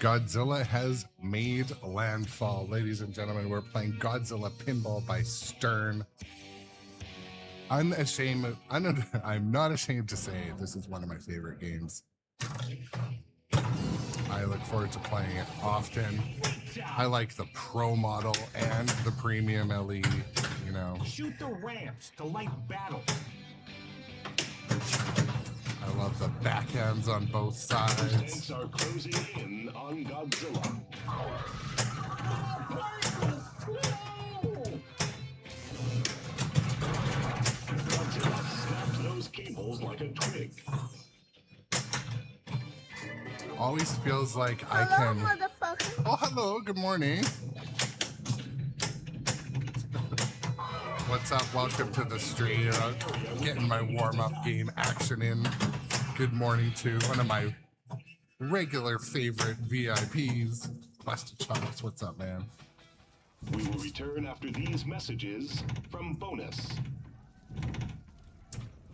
Godzilla has made landfall. Ladies and gentlemen, we're playing Godzilla Pinball by Stern. I'm not ashamed to say this is one of my favorite games. I look forward to playing it often. I like the Pro model and the Premium LE, you know. Shoot the ramps to light battle. I love the backhands on both sides. Tanks are closing in on Godzilla. Godzilla snaps those cables like a twig. Always feels like I Hello, can... motherfucker. Oh, hello. Good morning. What's up? Welcome to the stream. Getting my warm-up game action in. Good morning to one of my regular favorite VIPs, Busted Chops. What's up, man? We will return after these messages from Bonus.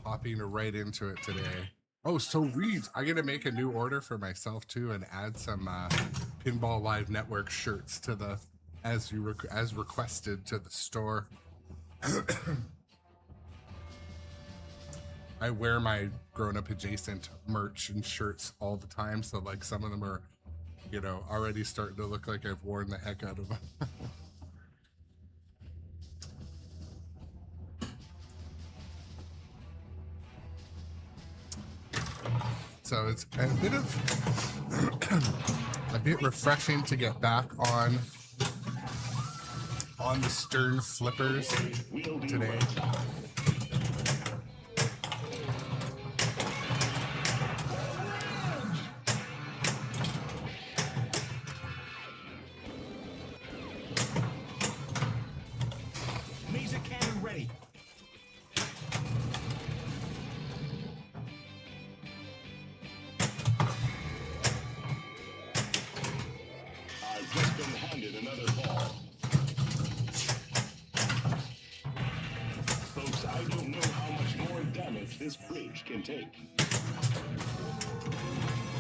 Hopping right into it today. Oh, so Reed, I gotta make a new order for myself too and add some Pinball Live Network shirts to the as requested to the store. I wear my Grownup Adjacent merch and shirts all the time, so like some of them are, you know, already starting to look like I've worn the heck out of them. So it's a bit refreshing to get back on the Stern flippers today. Laser cannon ready. I've just been handed another ball. Folks, I don't know how much more damage this bridge can take.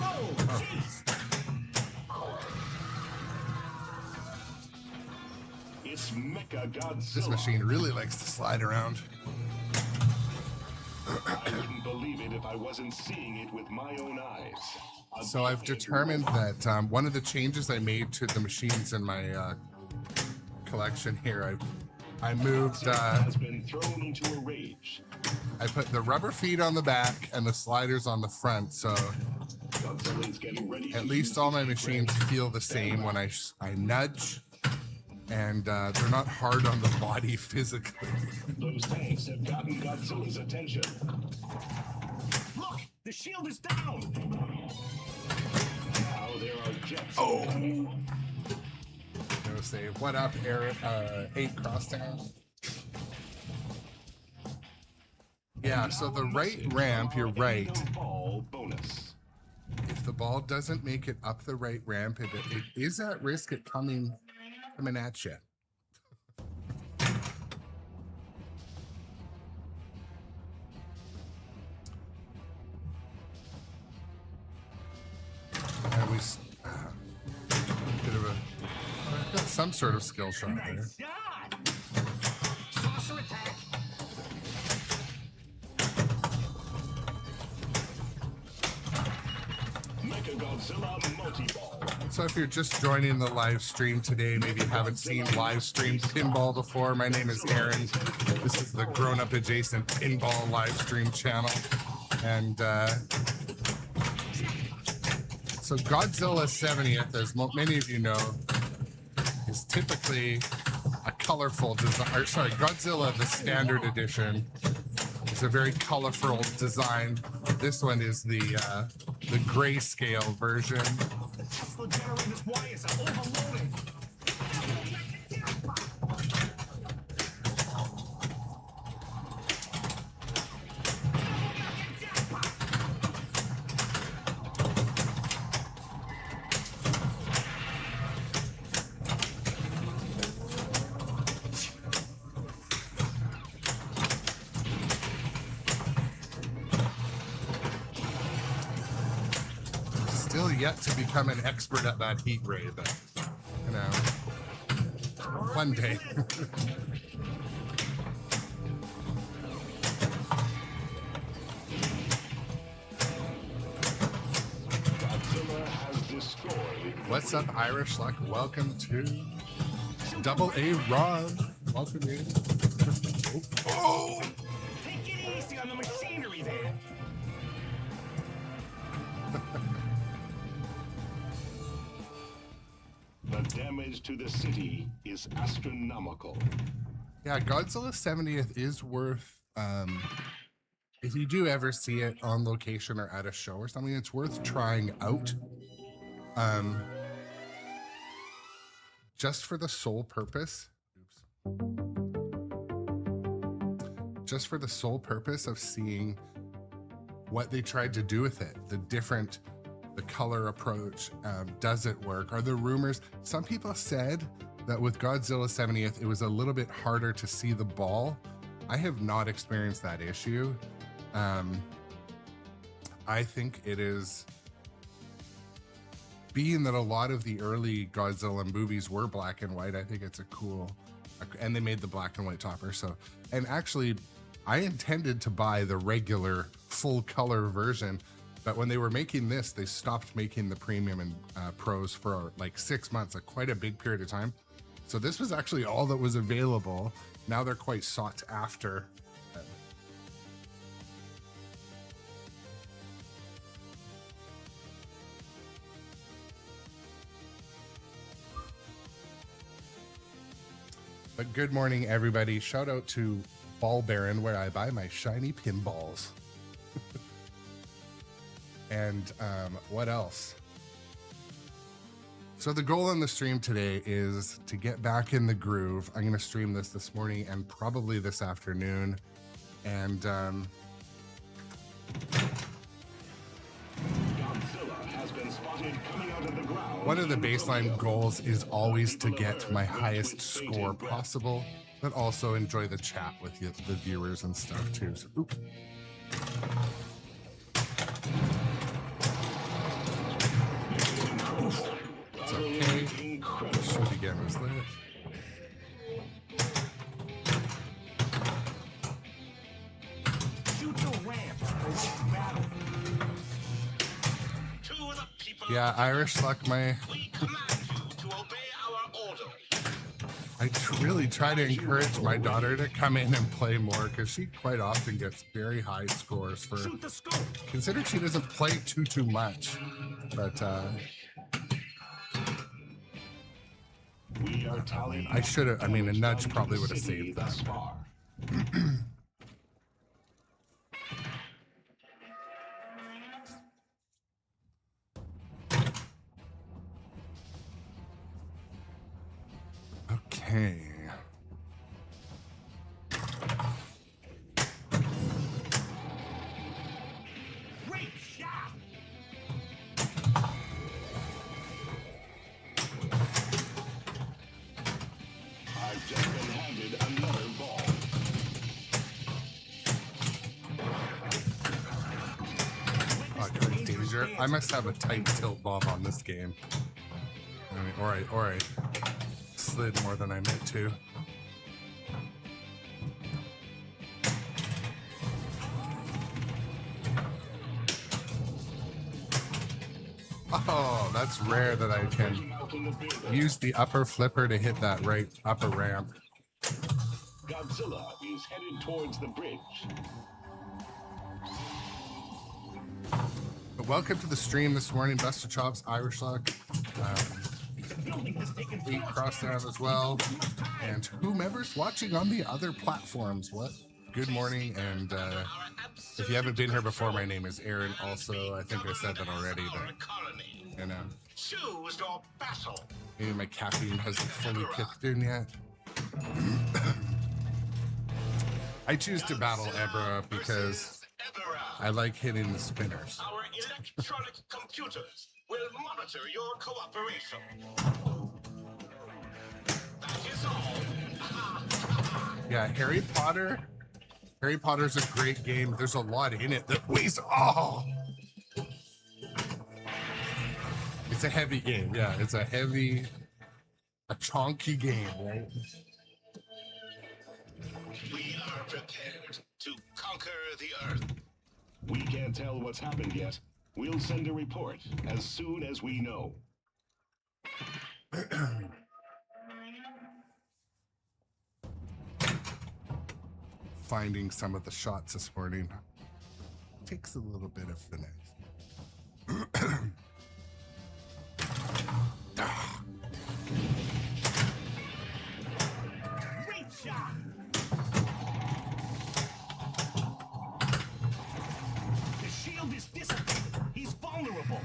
Oh, jeez. It's Mecha Godzilla. This machine really likes to slide around. I wouldn't believe it if I wasn't seeing it with my own eyes. So I've determined that one of the changes I made to the machines in my collection here, I moved. Has been thrown into a rage. I put the rubber feet on the back and the sliders on the front, so Godzilla is getting ready. at least all my machines feel the same when I nudge, and they're not hard on the body physically. Those tanks have gotten Godzilla's attention. Look, the shield is down. Now there are jets. Oh. Go say, what up, Eric? 8 Crosstown. Yeah, so the right ramp, you're right. Ball bonus. If the ball doesn't make it up the right ramp, it is at risk of coming at you. At least bit of a I've got some sort of skill shot there. Nice shot. Saucer attack. Mechagodzilla multiball. So if you're just joining the live stream today, maybe you haven't seen live stream pinball before, my name is Aaron. This is the Grownup Adjacent Pinball live stream channel. And so Godzilla 70th, as many of you know, is typically a colorful design. Or sorry, Godzilla the Standard Edition is a very colorful design. This one is the grayscale version. The generator's wires are overloading. Still yet to become an expert at that heat ray, but you know, one day. Godzilla has destroyed. What's up, Irish Luck? Welcome to Double A Ron. Welcome in. Oh! Take it easy on the machinery there. The damage to the city is astronomical. Yeah, Godzilla 70th is worth, if you do ever see it on location or at a show or something, it's worth trying out. Just for the sole purpose. Just for the sole purpose of seeing what they tried to do with it, the color approach, does it work? Are there rumors? Some people said that with Godzilla 70th, it was a little bit harder to see the ball. I have not experienced that issue. I think it is, being that a lot of the early Godzilla movies were black and white, I think it's a cool, and they made the black and white topper. So, and actually, I intended to buy the regular full color version, but when they were making this, they stopped making the premium and pros for like 6 months, quite a big period of time. So this was actually all that was available. Now they're quite sought after. But good morning, everybody. Shout out to Ball Baron, where I buy my shiny pinballs. And what else? So the goal on the stream today is to get back in the groove. I'm going to stream this morning and probably this afternoon. And Godzilla has been spotted coming out of the ground. one of the baseline goals is always to get my highest score possible, but also enjoy the chat with the viewers and stuff too. So, oops. It's okay. Shoot again was lit. Shoot the ramp. Battle. To the people, Yeah, Irish Luck, we command you to obey our order. I really try to encourage my daughter to come in and play more because she quite often gets very high scores for, Shoot the scope. considering she doesn't play too much. But We are tallying. I should have, I mean, a nudge damage probably done would to have the city saved that. thus far. Okay. Great shot. I've just been handed another ball. Oh, good danger. I must have a tight tilt bomb on this game. I mean, or I slid more than I meant to. Oh, that's rare that I can Out in the building. use the upper flipper to hit that right upper ramp. Godzilla is headed towards the bridge. But welcome to the stream this morning, Buster Chops, Irish Luck, Building has taken Eight Crossdown as well, and whomever's watching on the other platforms. What? Good morning, and if you haven't been here before, my name is Aaron. Also, I think I said that already, but you know, Choose your battle. maybe my caffeine hasn't fully kicked in yet. I choose to battle Ebra because I like hitting the spinners. Our electronic computers will monitor your cooperation. That is all. Yeah, Harry Potter. Harry Potter's a great game. There's a lot in it that weighs. Oh, It's a heavy game. Yeah, it's a chonky game, right? We are prepared to conquer the Earth. We can't tell what's happened yet. We'll send a report as soon as we know. Finding some of the shots this morning takes a little bit of finesse. Great shot. The shield is dissipated. He's vulnerable.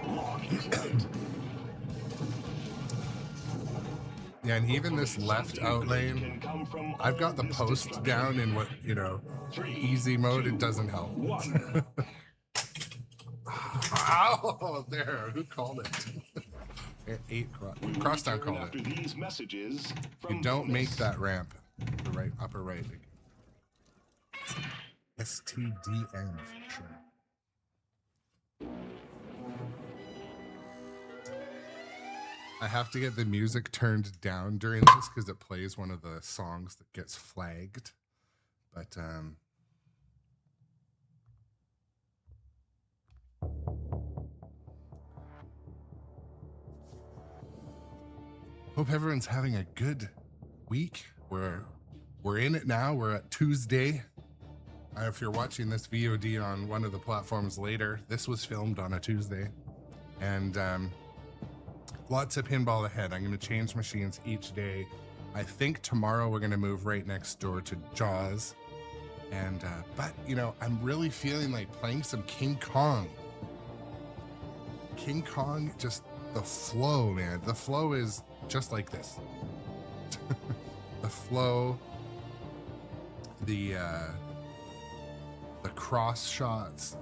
Lock is light. Yeah, and even this left out lane, Can come from I've got the all this post destruction. down in what, easy mode. It doesn't help. 1. Ow, there, who called it? 8 We will crosstown return called after it. these messages from You don't make bonus. that ramp, the right, upper right. STDN, sure. I have to get the music turned down during this because it plays one of the songs that gets flagged. But hope everyone's having a good week. We're in it now. We're at Tuesday. If you're watching this VOD on one of the platforms later, this was filmed on a Tuesday. And lots of pinball ahead. I'm going to change machines each day. I think tomorrow we're going to move right next door to Jaws. And, but, I'm really feeling like playing some King Kong. King Kong, just the flow, man. The flow is just like this. The flow, the cross shots.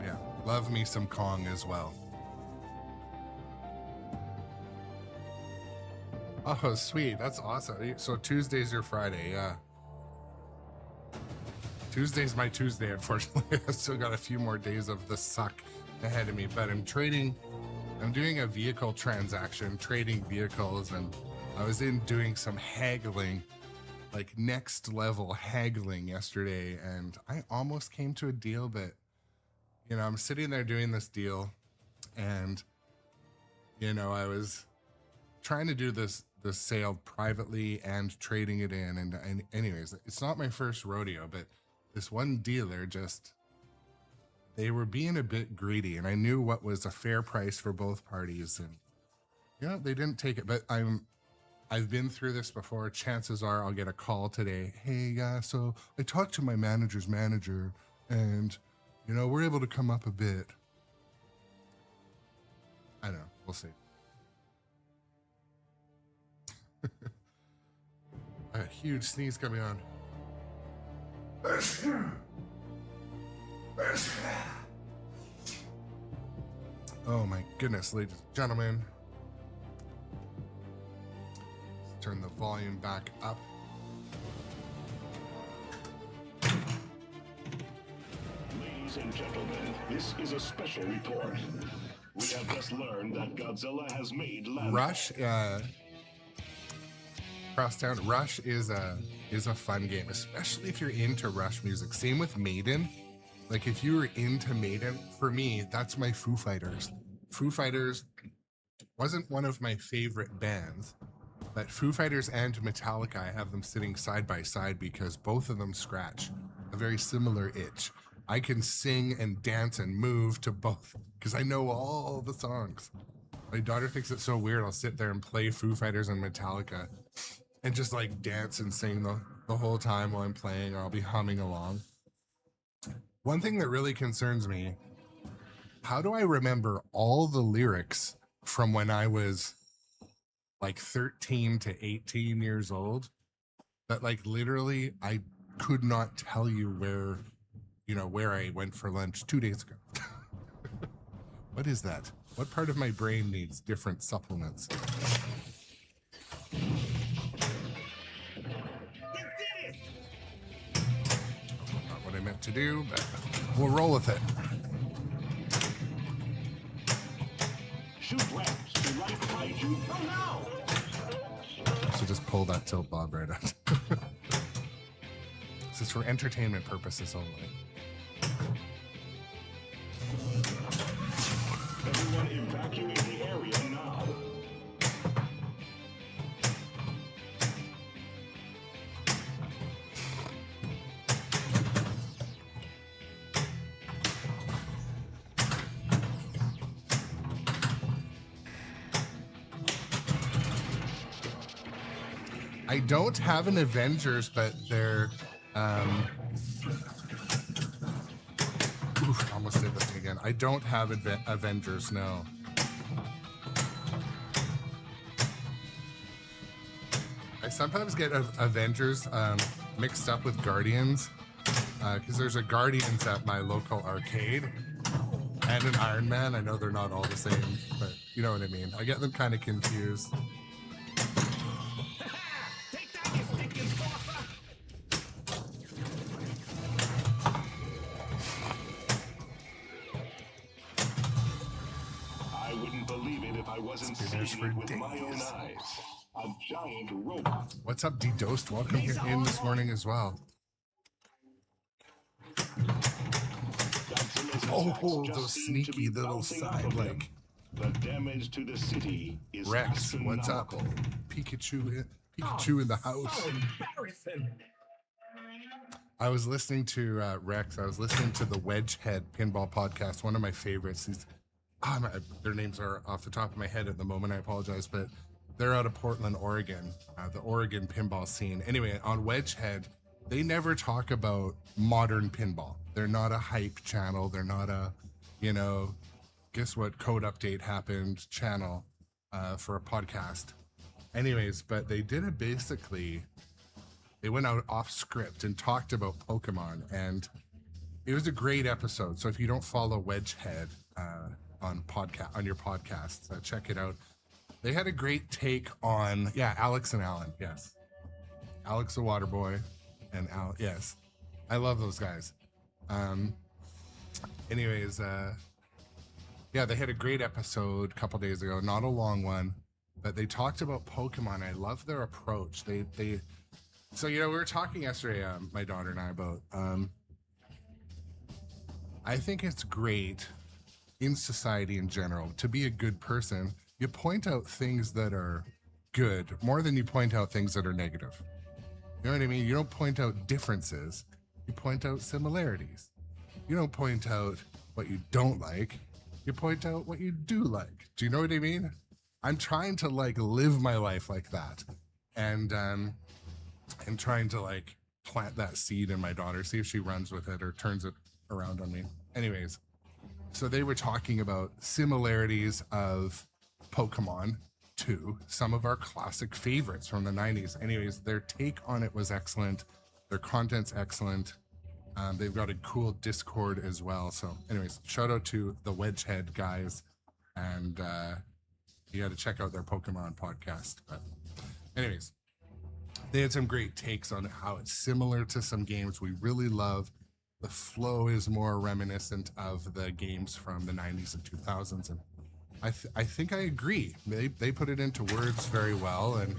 Yeah, love me some Kong as well. Oh, sweet. That's awesome. So Tuesday's your Friday, yeah. Tuesday's my Tuesday, unfortunately. I've still got a few more days of the suck ahead of me, but I'm doing a vehicle transaction, trading vehicles, and I was doing some haggling, like next level haggling yesterday, and I almost came to a deal, but I'm sitting there doing this deal, and I was trying to do this sale privately and trading it in, and anyways, it's not my first rodeo, but this one dealer they were being a bit greedy, and I knew what was a fair price for both parties, and they didn't take it. But I've been through this before. Chances are I'll get a call today. Hey, so I talked to my manager's manager, and we're able to come up a bit. I don't know. We'll see. A huge sneeze coming on. Oh my goodness, ladies and gentlemen. Let's turn the volume back up. Ladies and gentlemen, this is a special report. We have just learned that Godzilla has made landfall. Rush, Crosstown. Rush is a fun game, especially if you're into Rush music. Same with Maiden. Like if you were into Maiden, for me, that's my Foo Fighters. Foo Fighters wasn't one of my favorite bands, but Foo Fighters and Metallica, I have them sitting side by side because both of them scratch a very similar itch. I can sing and dance and move to both because I know all the songs. My daughter thinks it's so weird. I'll sit there and play Foo Fighters and Metallica and just like dance and sing the whole time while I'm playing, or I'll be humming along. One thing that really concerns me, how do I remember all the lyrics from when I was like 13 to 18 years old? But like literally, I could not tell you where I went for lunch 2 days ago. What is that? What part of my brain needs different supplements? it to do, but we'll roll with it. Shoot ramps to light Kaiju. Oh no! So just pull that tilt bob right out. This is for entertainment purposes only. Everyone evacuate the area now. I don't have an Avengers, but they're oof, almost did that again. I don't have Avengers, no. I sometimes get Avengers mixed up with Guardians because there's a Guardians at my local arcade and an Iron Man. I know they're not all the same, but you know what I mean. I get them kind of confused. Take that, you stinking saucer! I wouldn't believe it if I wasn't Spinners seeing for it with my own days. eyes. A giant robot. What's up, D-Dosed? Welcome here in this morning as well. Godzilla's Oh, attacks just those seem to be sneaky little bouncing off side of him. leg. The damage to the city is Rex, what's up? astronomical. Pikachu in the house. So embarrassing! I was listening to Rex. I was listening to the Wedgehead Pinball podcast, one of my favorites. Their names are off the top of my head at the moment. I apologize, but they're out of Portland, Oregon, the Oregon pinball scene. Anyway, on Wedgehead, they never talk about modern pinball. They're not a hype channel. They're not a, guess what code update happened channel for a podcast. Anyways, but they did it basically. They went out off script and talked about Pokemon, and it was a great episode. So if you don't follow Wedgehead on your podcast, check it out. They had a great take on Alex and Alan. Yes, Alex the Water Boy, and Al. Yes, I love those guys. Anyways, they had a great episode a couple days ago. Not a long one, but they talked about Pokemon. I love their approach. So, we were talking yesterday, my daughter and I, about, I think it's great in society in general to be a good person. You point out things that are good more than you point out things that are negative. You know what I mean? You don't point out differences. You point out similarities. You don't point out what you don't like. You point out what you do like. Do you know what I mean? I'm trying to live my life like that. And, I'm trying to plant that seed in my daughter, see if she runs with it or turns it around on me. Anyways, so they were talking about similarities of Pokemon to some of our classic favorites from the 90s. Anyways, their take on it was excellent. Their content's excellent. They've got a cool Discord as well. So anyways, shout out to the Wedgehead guys. And you got to check out their Pokemon podcast. But anyways, they had some great takes on how it's similar to some games we really love. The flow is more reminiscent of the games from the 90s and 2000s. And I think I agree. They put it into words very well. And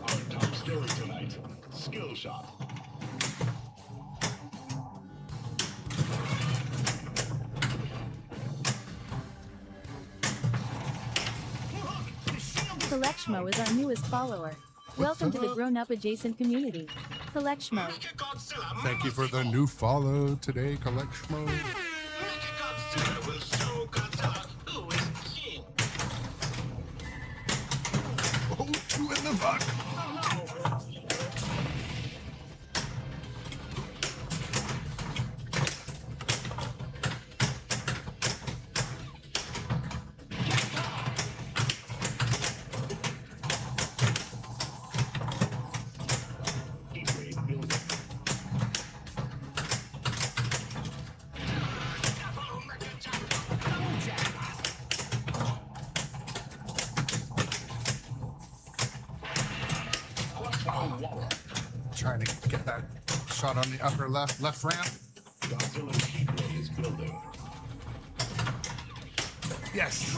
Our top story tonight, Skill Shot. Collectmo is our newest follower. Welcome to the Grownup Adjacent community. Collectmo. thank you for the new follow today, Collectmo. Godzilla will show Godzilla who is king! Oh, two in the butt. Trying to get that shot on the upper left ramp. Godzilla's heat ray is building. Yes.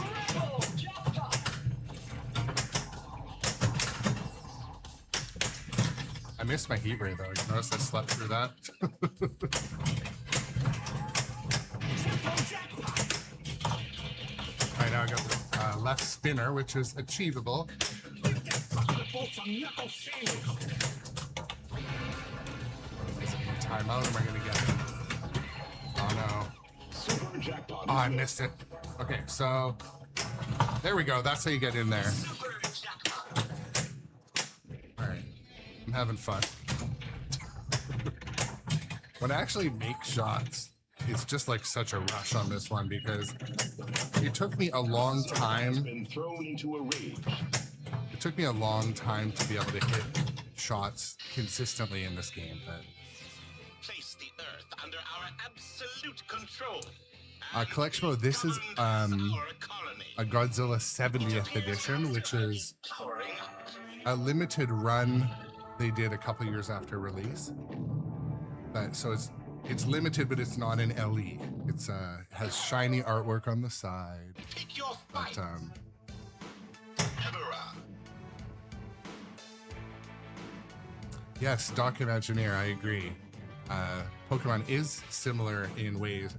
I missed my heat ray though. You notice I slept through that. All right, now I got the left spinner, which is achievable. Timeout am I gonna get? Oh no. Super jackpot. Oh, I missed it. Okay, so there we go. That's how you get in there. All right, I'm having fun. When I actually make shots, it's just like such a rush on this one because it took me a long time. Been thrown into a rage. It took me a long time to be able to hit shots consistently in this game, but Place the Earth under our absolute control. collection mode. This is a Godzilla 70th edition, which is a limited run they did a couple years after release. But so it's limited, but it's not an LE. It's has shiny artwork on the side. Pick your But fight. Ebera. yes, Doc Imagineer, I agree. Pokemon is similar in ways.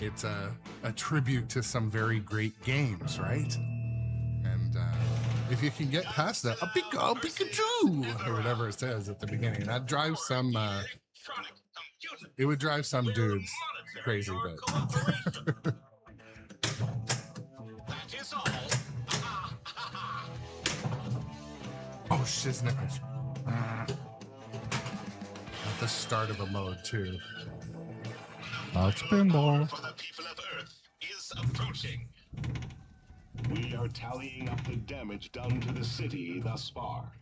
It's a tribute to some very great games, right? And if you can get past that, a Pikachu or whatever it says at the beginning, that drives some. Electronic computer. It would drive some dudes crazy, but That is all. oh shiznit! At the start of a mode too. That's pinball. For the people of Earth is approaching. We are tallying up the damage done to the city thus far.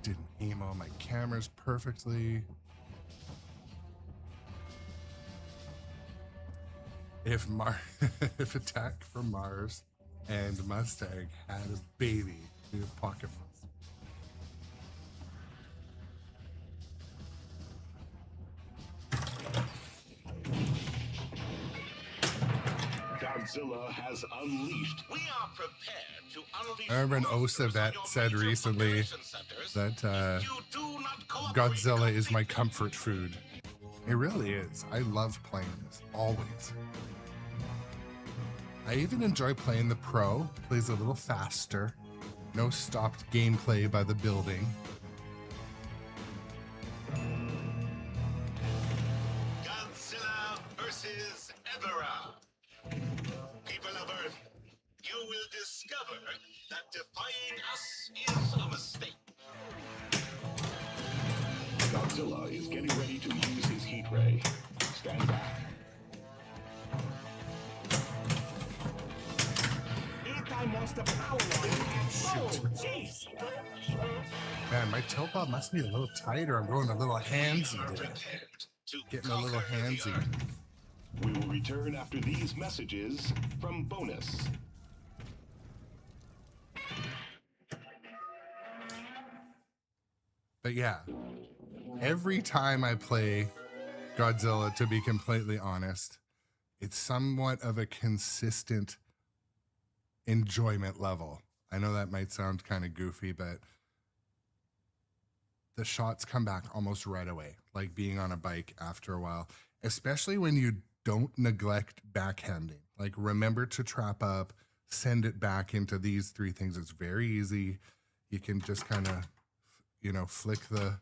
Didn't aim all my cameras perfectly. If if Attack from Mars and Mustang had a baby, it'd be a pocket fuzz. Godzilla has unleashed. We are prepared to unleash. I remember an OSA vet said recently that Godzilla is my comfort food. It really is. I love playing this, always. I even enjoy playing the Pro. Plays a little faster. No stopped gameplay by the building. Godzilla versus Ebera. People of Earth, you will discover that defying us is a mistake. Godzilla is getting ready to use his heat ray. Stand back. Man, my tilt bob must be a little tighter. I'm going a little handsy today. To Getting a little conquer the handsy. Earth. We will return after these messages from Bonus. But yeah, every time I play Godzilla, to be completely honest, it's somewhat of a consistent enjoyment level. I know that might sound kind of goofy, but the shots come back almost right away, like being on a bike after a while, especially when you don't neglect backhanding. Like remember to trap up, send it back into these three things. It's very easy. You can just kind of, you know, flick the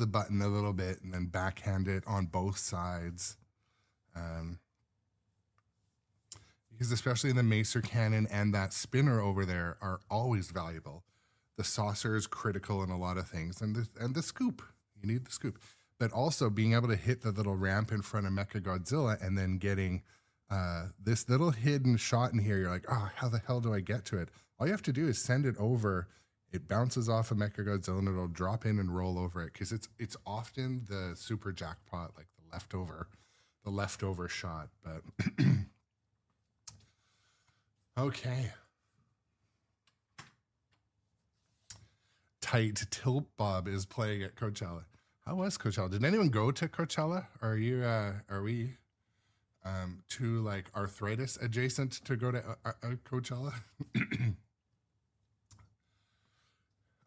button a little bit and then backhand it on both sides. Because especially the Macer cannon and that spinner over there are always valuable. The saucer is critical in a lot of things, and the scoop. You need the scoop, but also being able to hit the little ramp in front of Mechagodzilla and then getting this little hidden shot in here. You're like, oh, how the hell do I get to it? All you have to do is send it over. It bounces off of Mechagodzilla and it'll drop in and roll over it because it's often the super jackpot, like the leftover shot, but. Okay. Tight Tilt Bob is playing at Coachella. How was Coachella? Did anyone go to Coachella? Are we too like arthritis adjacent to go to Coachella?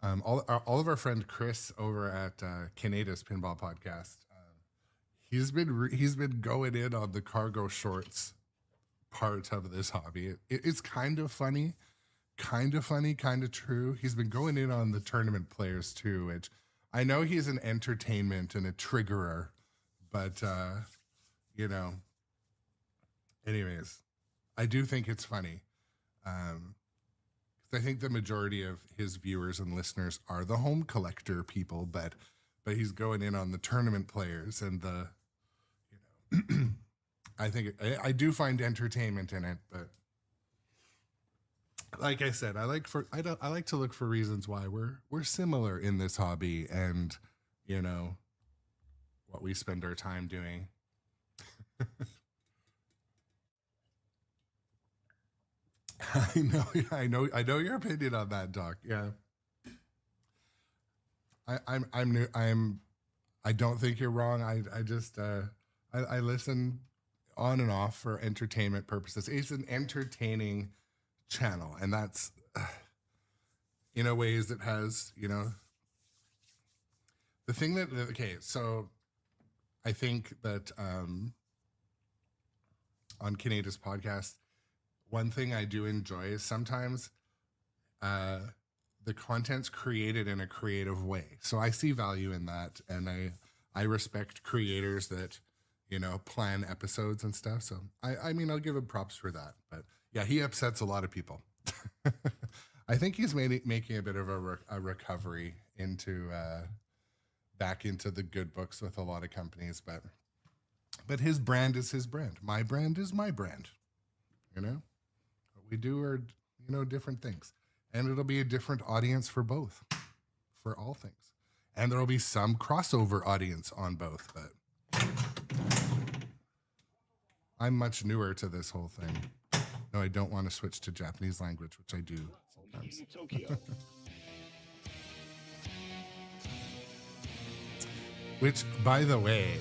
All of our friend Chris over at Canada's Pinball Podcast, he's been going in on the cargo shorts part of this hobby. It's kind of funny, kind of true. He's been going in on the tournament players too, which I know he's an entertainment and a triggerer, but you know, anyways, I do think it's funny. I think the majority of his viewers and listeners are the home collector people, but he's going in on the tournament players and the, you know, I do find entertainment in it, but like I said, I like to look for reasons why we're similar in this hobby and, you know, what we spend our time doing. I know your opinion on that, Doc. Yeah. I'm new. I don't think you're wrong. I just I listen on and off for entertainment purposes. It's an entertaining channel, and that's in a ways it has, you know, the thing that, okay, so I think that on Canada's podcast, one thing I do enjoy is sometimes the content's created in a creative way. So I see value in that, and I respect creators that, you know, plan episodes and stuff. So I mean, I'll give him props for that. But yeah, he upsets a lot of people. I think he's making a bit of a recovery into back into the good books with a lot of companies. But his brand is his brand. My brand is my brand. You know, what we do are, you know, different things. And it'll be a different audience for both, for all things. And there will be some crossover audience on both, but I'm much newer to this whole thing. No, I don't want to switch to Japanese language, which I do sometimes. Tokyo. Which, by the way,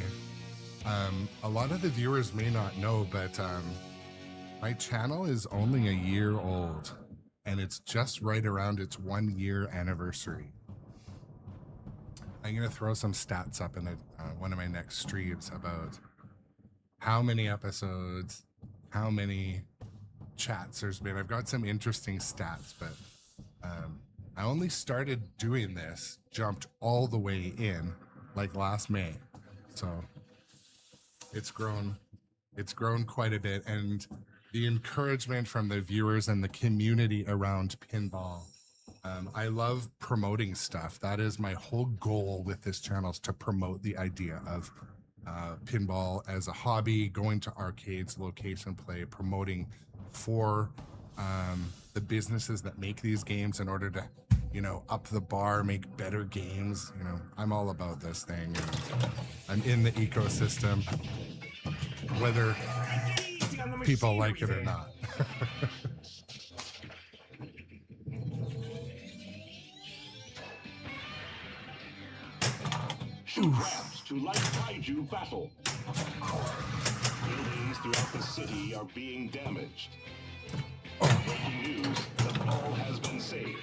a lot of the viewers may not know, but my channel is only a year old. And it's just right around its 1 year anniversary. I'm going to throw some stats up in one of my next streams about how many episodes, how many chats there's been. I've got some interesting stats, but I only started doing this, jumped all the way in like last May. So it's grown quite a bit. And the encouragement from the viewers and the community around pinball. I love promoting stuff. That is my whole goal with this channel, is to promote the idea of pinball as a hobby, going to arcades, location play, promoting for the businesses that make these games in order to, you know, up the bar, make better games. You know, I'm all about this thing. And I'm in the ecosystem, whether people like it or not. Shoot ramps to light Kaiju battle. Buildings throughout the city are being damaged. Breaking news, the ball has been saved.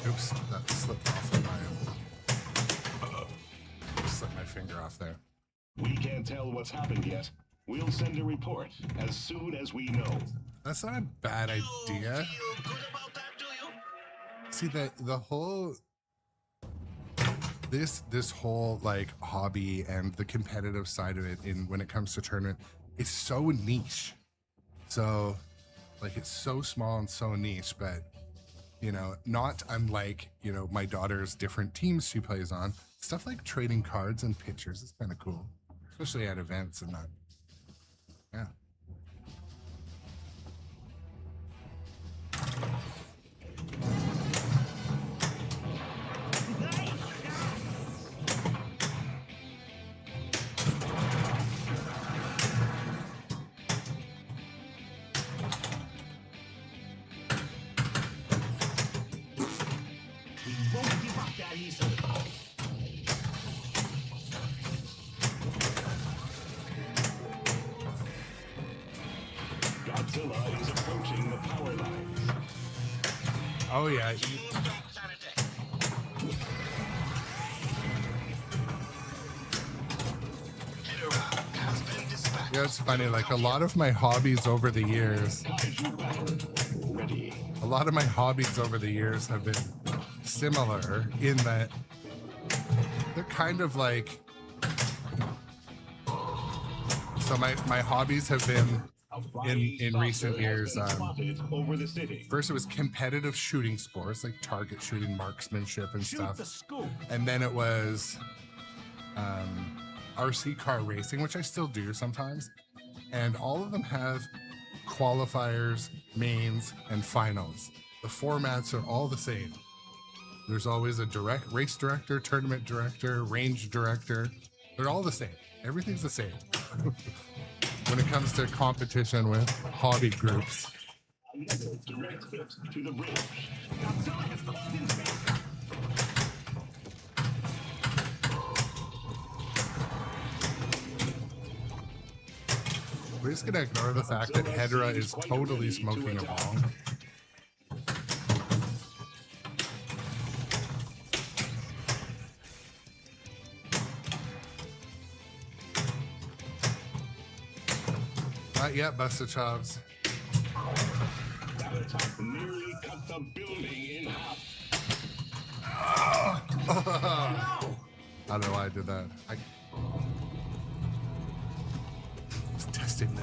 Oops, that slipped off of my, slipped my finger off there. We can't tell what's happened yet. We'll send a report as soon as we know. That's not a bad idea. Feel good about that, do you? See, the whole this whole like hobby and the competitive side of it when it comes to tournament is so niche. So like it's so small and so niche, but you know, not unlike, you know, my daughter's different teams she plays on. Stuff like trading cards and pictures is kind of cool, especially at events and that. Yeah. Godzilla is approaching the power lines. Oh yeah, Stomps on a deck. Hedorah has been dispatched. yeah, it's funny. Like a lot of my hobbies over the years, Kaiju banter. Ready. a lot of my hobbies over the years have been similar in that they're kind of like. So my hobbies have been in recent years. Spotted over the city. First, it was competitive shooting sports like target shooting, marksmanship, and stuff. scoop. And then it was RC car racing, which I still do sometimes. And all of them have qualifiers, mains, and finals. The formats are all the same. There's always a race director, tournament director, range director. They're all the same. Everything's the same. When it comes to competition with hobby groups. Another direct hit to the bridge. Godzilla has closed in space. We're just gonna ignore the fact that Hedorah is totally smoking a bong. Not yet, Busta Chops. That attack nearly cut the building in half. I don't know why I did that. I was testing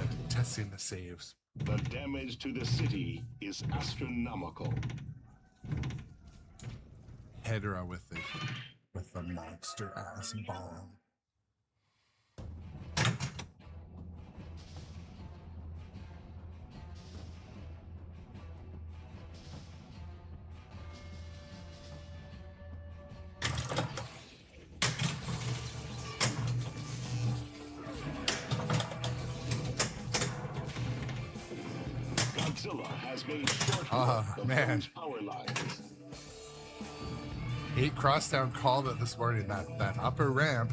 the saves. The damage to the city is astronomical. Hedorah with the monster ass bomb. Godzilla has made short Ah, work of man. those power lines. 8 Crosstown called it this morning. That upper ramp.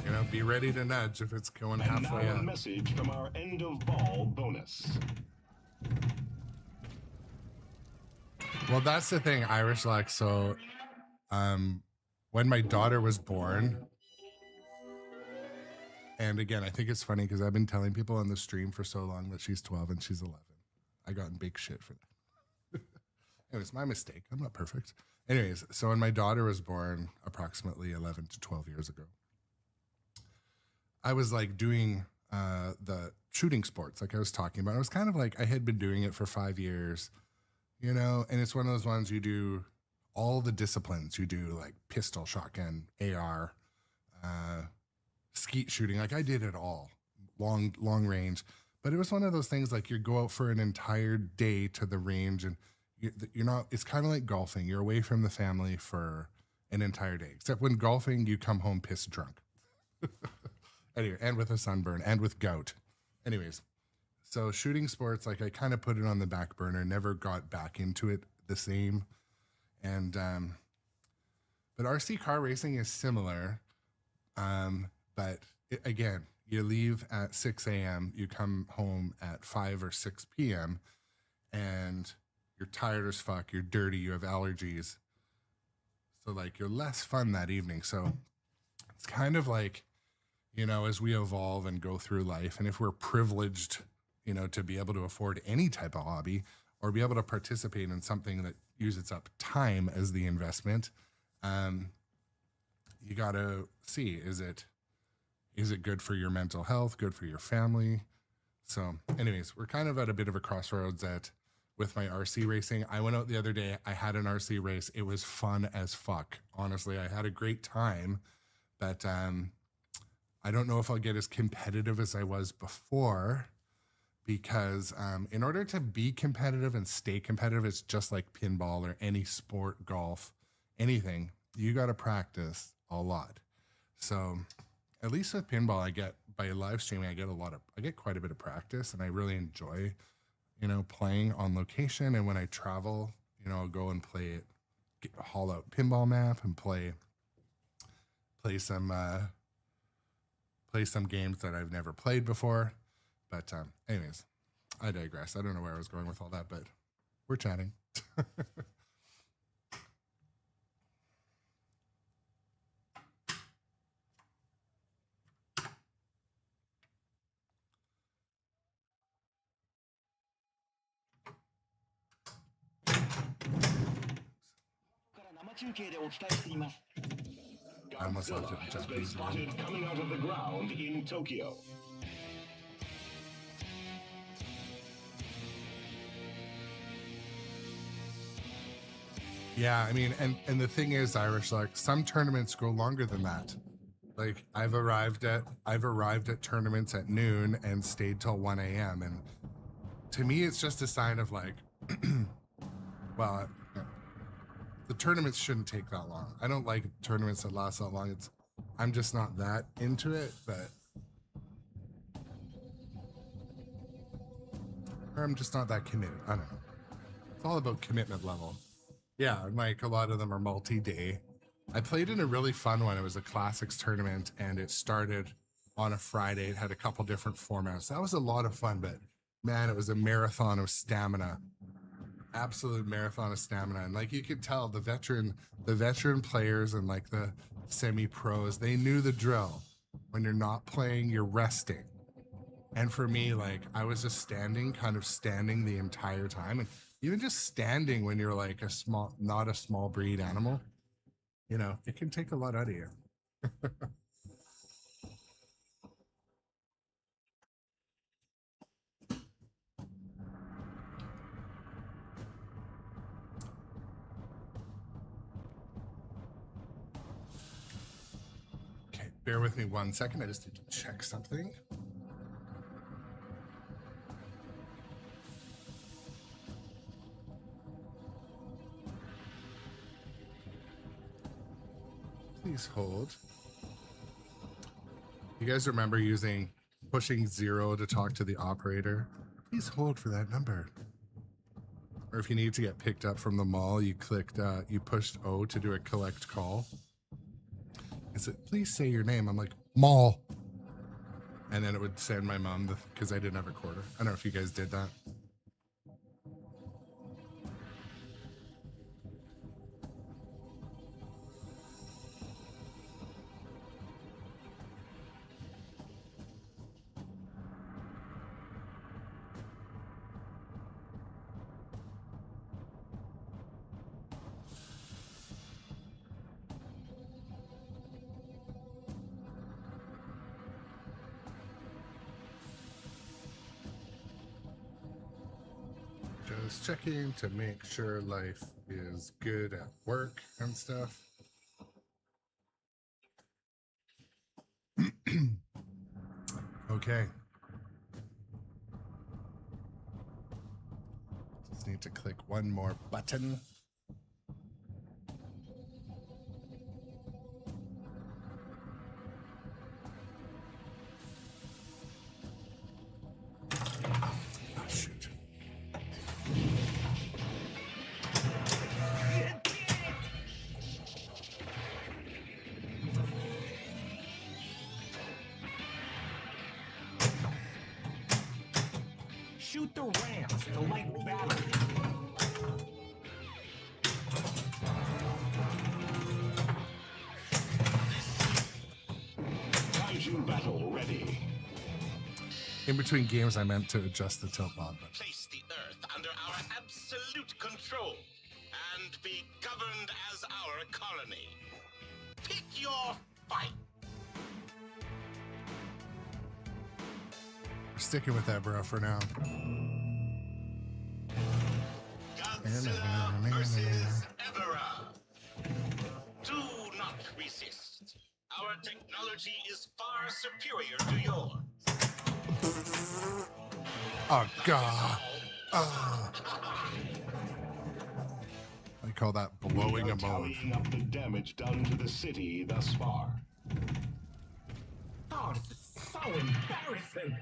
You know, be ready to nudge if it's going And halfway now a up. message from our end of ball bonus. Well, that's the thing, Irish Luck. So, when my daughter was born, and again, I think it's funny because I've been telling people on the stream for so long that she's 12 and she's 11. I got in big shit for that. Anyways, my mistake. I'm not perfect. Anyways, so when my daughter was born, approximately 11 to 12 years ago, I was like doing the shooting sports, like I was talking about. I was kind of like, I had been doing it for 5 years, you know, and it's one of those ones you do all the disciplines. You do like pistol, shotgun, AR, skeet shooting. Like I did it all, long range. But it was one of those things like you go out for an entire day to the range and you're not, it's kind of like golfing. You're away from the family for an entire day, except when golfing, you come home pissed drunk. Anyway, and with a sunburn and with gout. Anyways, so shooting sports, like I kind of put it on the back burner, never got back into it the same. And, but RC car racing is similar. But again, you leave at 6 a.m., you come home at 5 or 6 p.m., and you're tired as fuck, you're dirty, you have allergies. So, like, you're less fun that evening. So, it's kind of like, you know, as we evolve and go through life, and if we're privileged, you know, to be able to afford any type of hobby or be able to participate in something that uses up time as the investment, you got to see, is it good for your mental health, good for your family? So anyways, we're kind of at a bit of a crossroads with my RC racing. I went out the other day, I had an RC race. It was fun as fuck. Honestly, I had a great time, but I don't know if I'll get as competitive as I was before because in order to be competitive and stay competitive, it's just like pinball or any sport, golf, anything. You got to practice a lot. So at least with pinball, I get by live streaming, I get quite a bit of practice, and I really enjoy, you know, playing on location. And when I travel, you know, I'll go and play it haul out pinball map and play some games that I've never played before. But anyways, I digress. I don't know where I was going with all that, but we're chatting. I almost left it in Godzilla has been Japanese. spotted coming out of the ground in Tokyo. Yeah, I mean, and the thing is, Irish, like some tournaments go longer than that. Like I've arrived at tournaments at noon and stayed till 1 a.m. And to me, it's just a sign of like, well, the tournaments shouldn't take that long. I don't like tournaments that last that long. I'm just not that into it, but or I'm just not that committed. I don't know. It's all about commitment level. Yeah, like a lot of them are multi-day. I played in a really fun one. It was a classics tournament and it started on a Friday. It had a couple different formats. That was a lot of fun, but man, it was a marathon of stamina. Absolute marathon of stamina. And like you could tell the veteran players and like the semi-pros, they knew the drill. When you're not playing, you're resting. And for me, like I was just kind of standing the entire time. And even just standing when you're like not a small breed animal, you know, it can take a lot out of you. Okay, bear with me 1 second. I just need to check something. Please hold. You guys remember pushing 0 to talk to the operator? Please hold for that number. Or if you need to get picked up from the mall, you pushed O to do a collect call. It said, please say your name. I'm like, mall. And then it would send my mom, because I didn't have a quarter. I don't know if you guys did that. Just checking to make sure life is good at work and stuff. Okay. Just need to click one more button. Oh, shoot. Shoot the ramps to light battery. Kaiju battle ready. In between games, I meant to adjust the tilt knob. Place the Earth under our absolute control and be governed as our colony. Pick your fight. We're sticking with that, bro, for now. Godzilla versus Ebera. Do not resist. Our technology is far superior to yours. Oh, God. Oh. I call that blowing a mode. Tallying up the damage done to the city thus far. Oh, this is so embarrassing.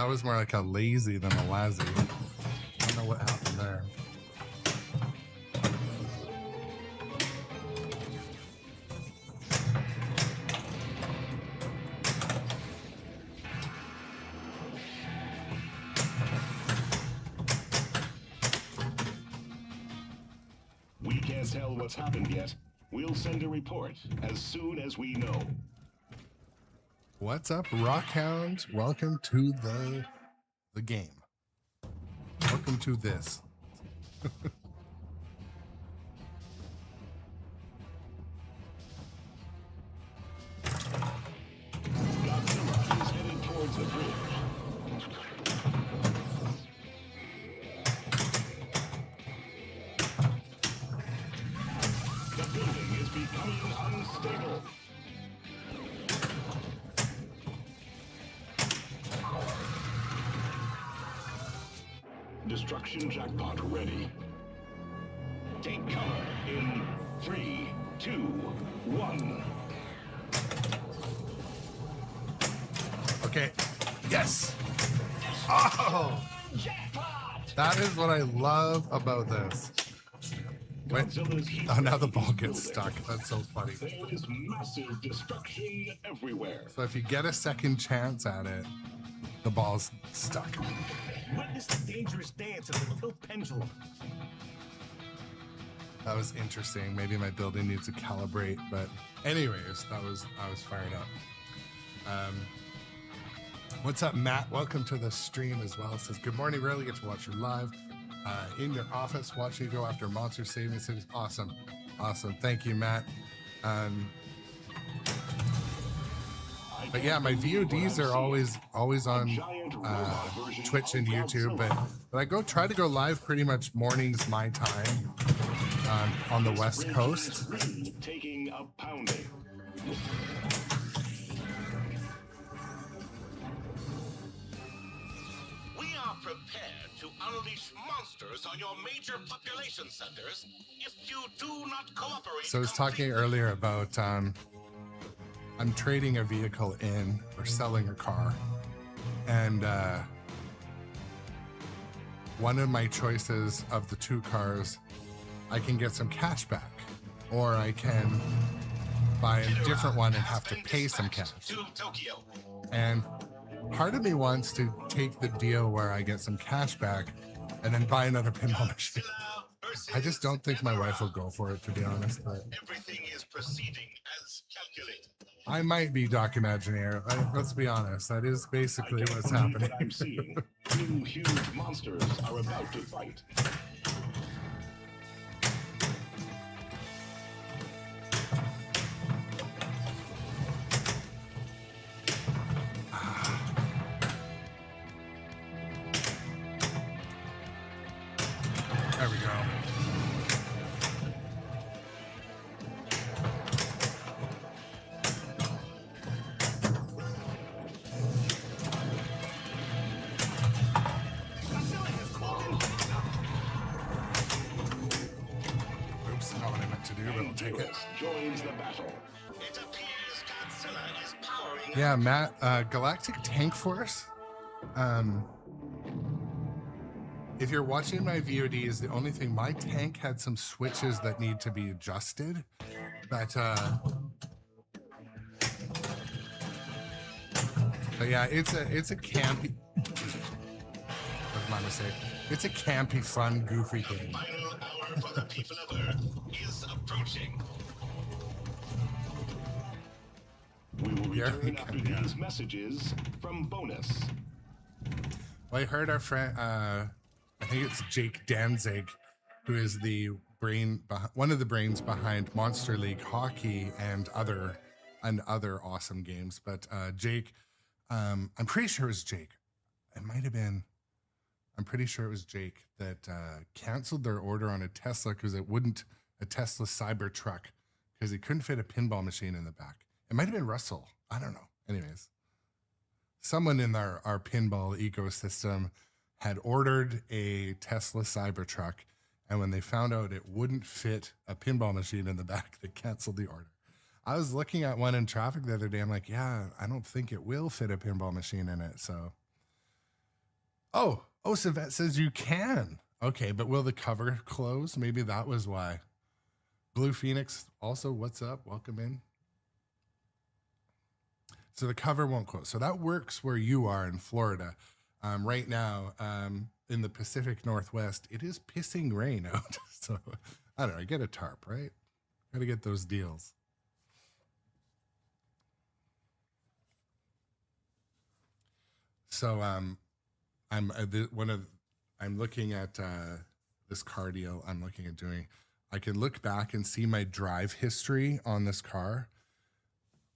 That was more like a lazy than a lazy. I don't know what happened there. We can't tell what's happened yet. We'll send a report as soon as we know. What's up, Rockhound? Welcome to the game. Welcome to this. Godzilla is heading towards the bridge. The building is becoming unstable. Destruction jackpot ready. Take cover in 3, 2, 1. Okay. Yes. Oh, that is what I love about this. Wait. Godzilla's heat Oh, now the ray ball is gets building. stuck. That's so funny. There is massive destruction everywhere. So if you get a second chance at it, the ball's stuck. Witness the dangerous dance of the tilt pendulum. That was interesting. Maybe my building needs to calibrate, but anyways, I was fired up. What's up, Matt? Welcome to the stream as well. It says, good morning. Rarely get to watch you live. In your office, watching you go after monster saving cities. Awesome. Awesome. Thank you, Matt. But yeah, my VODs are always on Twitch and YouTube, but I try to go live pretty much mornings my time on the West Coast. Taking a pounding. We are prepared to unleash monsters on your major population centers if you do not cooperate. So I was talking earlier about I'm trading a vehicle in or selling a car, and one of my choices of the two cars, I can get some cash back, or I can buy a different one and have to pay some cash. To Tokyo. And part of me wants to take the deal where I get some cash back and then buy another pinball machine. I just don't think my wife will go for it, to be honest. But Everything is proceeding as calculated. I might be Documagineer. Let's be honest. That is basically what's happening. What I'm seeing. Two huge monsters are about to fight. There we go. Oops, not what I meant to do, but I'll take it. Joins the battle. It appears Godzilla is powering. Yeah, Matt, Galactic Tank Force. If you're watching my VODs, the only thing, my tank had some switches that need to be adjusted, but yeah, it's a campy. That's my mistake. It's a campy, fun, goofy game. Final hour for the people of Earth is approaching. We will Yeah, return after these messages from bonus. Well, I heard our friend, I think it's Jake Danzig, who is the one of the brains behind Monster League Hockey and other awesome games. But Jake, I'm pretty sure it was Jake. It might have been. I'm pretty sure it was Jake that canceled their order on a Tesla because a Tesla Cybertruck, because he couldn't fit a pinball machine in the back. It might have been Russell. I don't know. Anyways, someone in our pinball ecosystem had ordered a Tesla Cybertruck, and when they found out it wouldn't fit a pinball machine in the back, they canceled the order. I was looking at one in traffic the other day. I'm like, yeah, I don't think it will fit a pinball machine in it. So Oh, Savette says you can. Okay, but will the cover close? Maybe that was why. Blue Phoenix also, what's up? Welcome in. So the cover won't close. So that works where you are in Florida. Right now, in the Pacific Northwest, it is pissing rain out. So I don't know, get a tarp, right? Gotta get those deals. So I'm looking at this car deal. I'm looking at doing. I can look back and see my drive history on this car.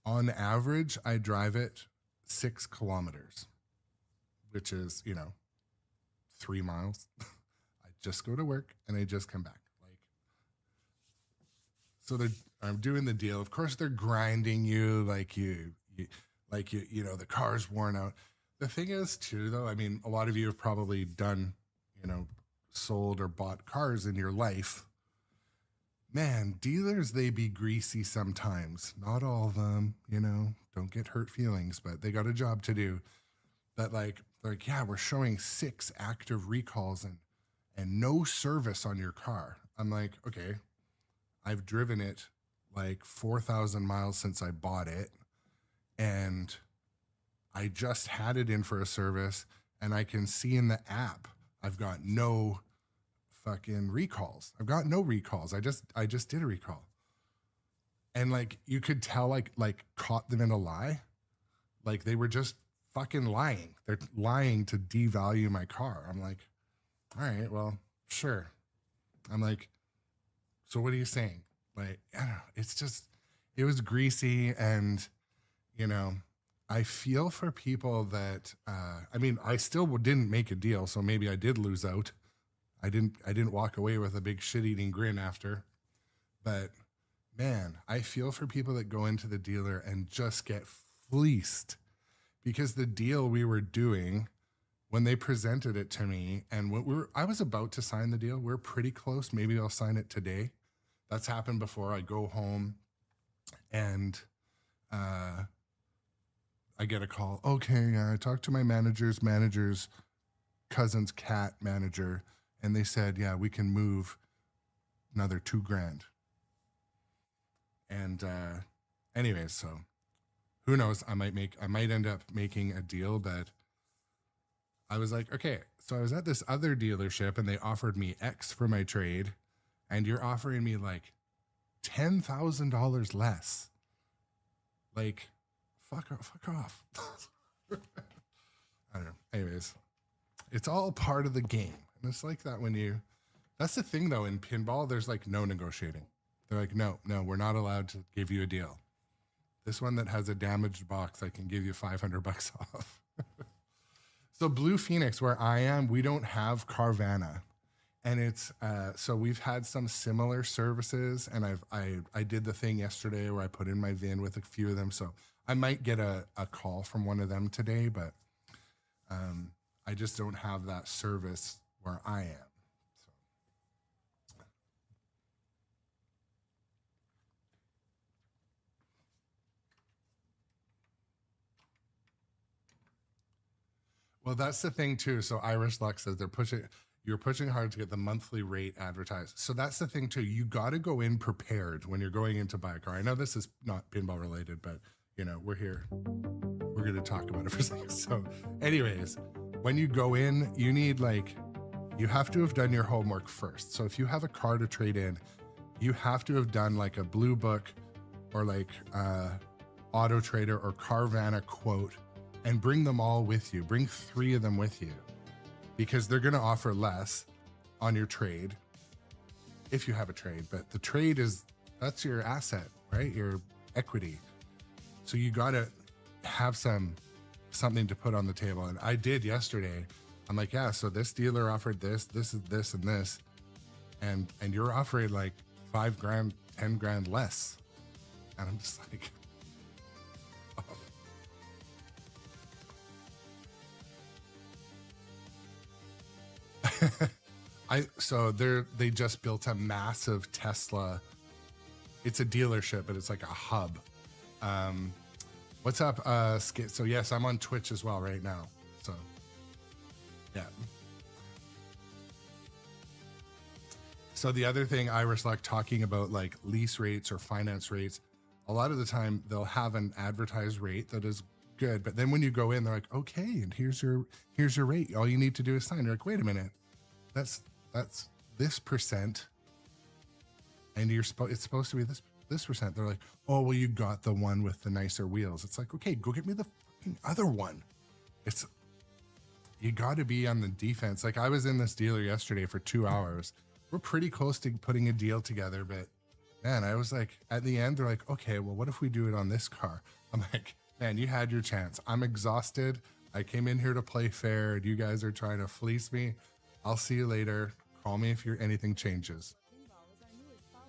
On average, I drive it 6 kilometers, which is 3 miles. I just go to work and I just come back. So I'm doing the deal. Of course, they're grinding you the car's worn out. The thing is, too, though, I mean, a lot of you have probably done, sold or bought cars in your life. Man, dealers, they be greasy sometimes. Not all of them, don't get hurt feelings, but they got a job to do. But yeah, we're showing 6 active recalls and no service on your car. I'm like, okay, I've driven it 4,000 miles since I bought it. And I just had it in for a service, and I can see in the app I've got no fucking recalls. I've got no recalls. I just did a recall. And you could tell caught them in a lie. They were just fucking lying. They're lying to devalue my car. I'm like, all right, well, sure. I'm like, so what are you saying? I don't know. It's just, it was greasy, and I feel for people that, I still didn't make a deal, so maybe I did lose out. I didn't walk away with a big shit-eating grin after. But man, I feel for people that go into the dealer and just get fleeced, because the deal we were doing when they presented it to me, and I was about to sign the deal. We're pretty close. Maybe I'll sign it today. That's happened before. I go home and, I get a call. Okay, I talked to my manager's cousin's cat manager, and they said, yeah, we can move another $2,000. And anyways, so who knows? I might end up making a deal, but I was like, okay, so I was at this other dealership and they offered me X for my trade, and you're offering me $10,000 less. Fuck off. I don't know. Anyways, it's all part of the game. And it's like that that's the thing though, in pinball, there's no negotiating. They're like, no, we're not allowed to give you a deal. This one that has a damaged box, I can give you $500 off. So Blue Phoenix, where I am, we don't have Carvana. And it's, so we've had some similar services, and I did the thing yesterday where I put in my VIN with a few of them. So I might get a call from one of them today, but I just don't have that service where I am. So. Well, that's the thing too. So Irish Luck says you're pushing hard to get the monthly rate advertised. So that's the thing too. You got to go in prepared when you're going in to buy a car. I know this is not pinball related, but we're here. We're going to talk about it for a second. So anyways, when you go in, you need you have to have done your homework first. So if you have a car to trade in, you have to have done a Blue Book or Auto Trader or Carvana quote, and bring them all with you. Bring 3 of them with you, because they're going to offer less on your trade if you have a trade. But the trade that's your asset, right? Your equity. So you got to have something to put on the table. And I did yesterday. I'm like, yeah, so this dealer offered this is this and this. And you're offering $5,000, $10,000 less. And I'm just like, So they just built a massive Tesla. It's a dealership, but it's like a hub. What's up, Skit? So yes, I'm on Twitch as well right now. So Yeah. So the other thing, Irish Luck, talking about like lease rates or finance rates, a lot of the time they'll have an advertised rate that is good, but then when you go in, they're like, okay, and here's your rate. All you need to do is sign. You're like, wait a minute, that's this percent, and it's supposed to be this percent. They're like, oh well, you got the one with the nicer wheels. It's like, okay, go get me the fucking other one. You got to be on the defense. Like I was in this dealer yesterday for 2 hours. We're pretty close to putting a deal together, but man, I was like, at the end, they're like, okay, well, what if we do it on this car? I'm like, man, you had your chance. I'm exhausted. I came in here to play fair, and you guys are trying to fleece me. I'll see you later. Call me if anything changes. Pinball is our newest follower.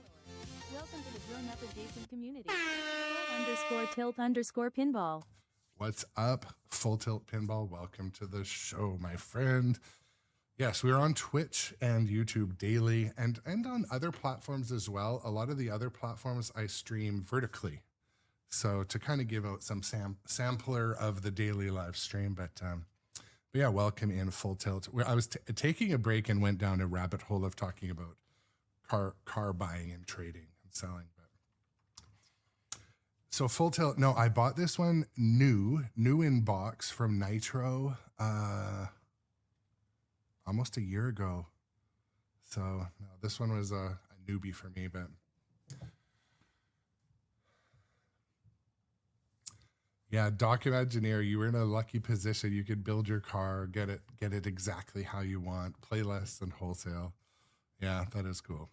Welcome to the Grownup Adjacent community. _tilt_pinball. What's up, Full Tilt Pinball? Welcome to the show, my friend. Yes, we're on Twitch and YouTube daily and on other platforms as well. A lot of the other platforms I stream vertically. So to kind of give out some sampler of the daily live stream, but yeah, welcome in Full Tilt. I was taking a break and went down a rabbit hole of talking about car buying and trading and selling. So Full Tilt, no, I bought this one new in box from Nitro almost a year ago. So no, this one was a newbie for me, but yeah, Doc Imagineer, you were in a lucky position. You could build your car, get it exactly how you want, play less than wholesale. Yeah, that is cool.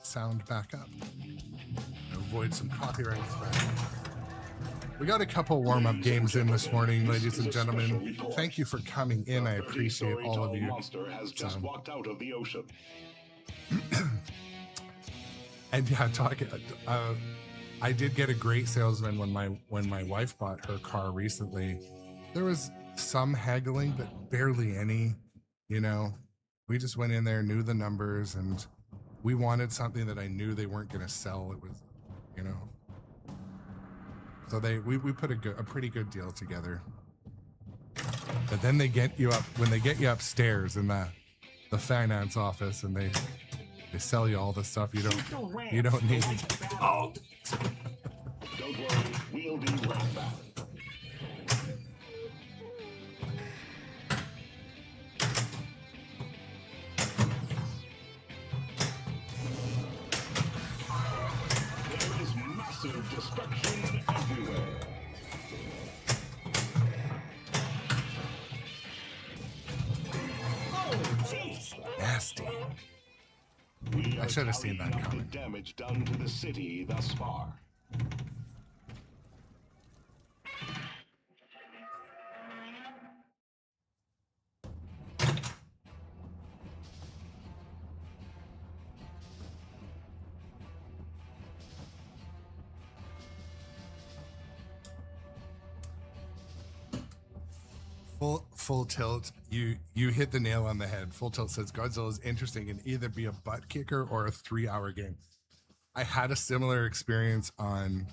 Sound back up. Avoid some copyright strikes. We got a couple warm-up games in this morning, ladies and gentlemen. Thank you for coming in. I appreciate all of you. Monster has just walked out of the ocean. And yeah, I did get a great salesman when my wife bought her car recently. There was some haggling, but barely any. You know, we just went in there, knew the numbers, and we wanted something that I knew they weren't going to sell. It was, you know. So we put a pretty good deal together. But then they get you up when they get you upstairs in the finance office, and they sell you all the stuff you don't need. Oh. Don't worry, we'll be right back. There is massive destruction everywhere. Nasty. I should have seen that coming. The damage done to the city thus far. Full Tilt, you hit the nail on the head. Full Tilt says Godzilla is interesting and either be a butt kicker or a 3-hour game. I had a similar experience on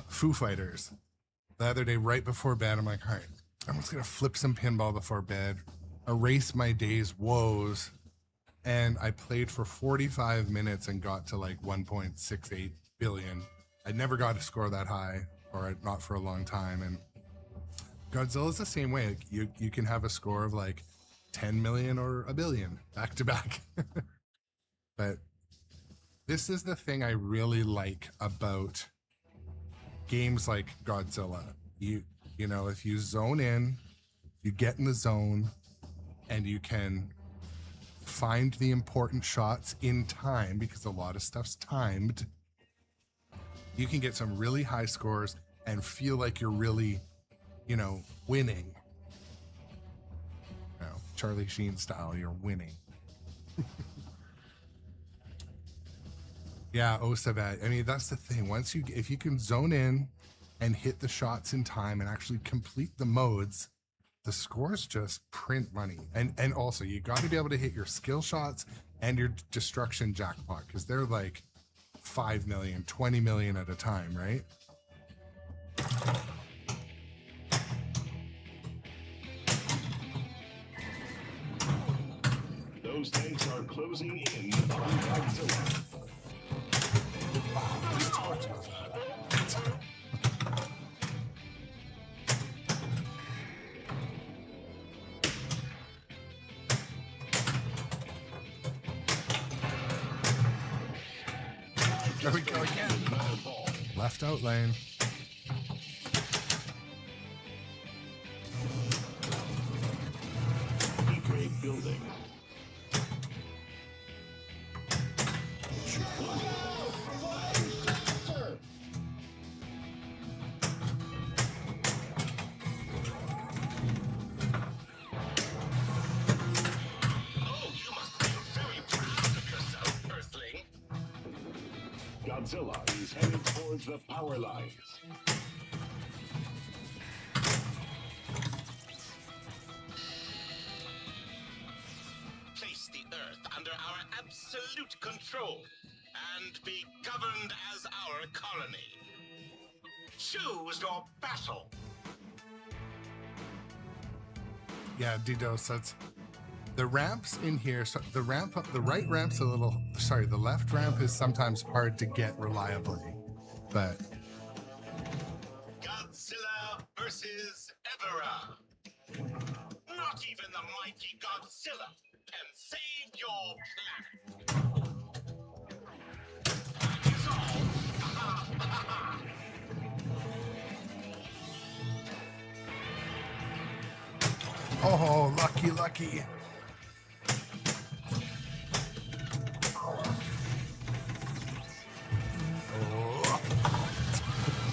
Foo Fighters the other day right before bed. I'm like, all right, I'm just gonna flip some pinball before bed, erase my day's woes, and I played for 45 minutes and got to like 1.68 billion. I never got a score that high, or not for a long time, and Godzilla's the same way. You can have a score of like 10 million or a billion back to back. But this is the thing I really like about games like Godzilla. You know, if you zone in, you get in the zone, and you can find the important shots in time, because a lot of stuff's timed, you can get some really high scores and feel like you're really, you know, winning. You know, Charlie Sheen style, you're winning. Yeah, Osavat. I mean, that's the thing. If you can zone in and hit the shots in time and actually complete the modes, the scores just print money. And also, you got to be able to hit your skill shots and your destruction jackpot, because they're like 5 million, 20 million at a time, right? Those tanks are closing in on Godzilla. There we go again. Left out lane. Great building. Godzilla is headed towards the power lines. Place the Earth under our absolute control and be governed as our colony. Choose your battle. Yeah, DDoS, that's the ramps in here. So the right ramp's a little, sorry, the left ramp is sometimes hard to get reliably, but Godzilla versus Evera. Not even the mighty Godzilla can save your planet. That is all. oh, lucky.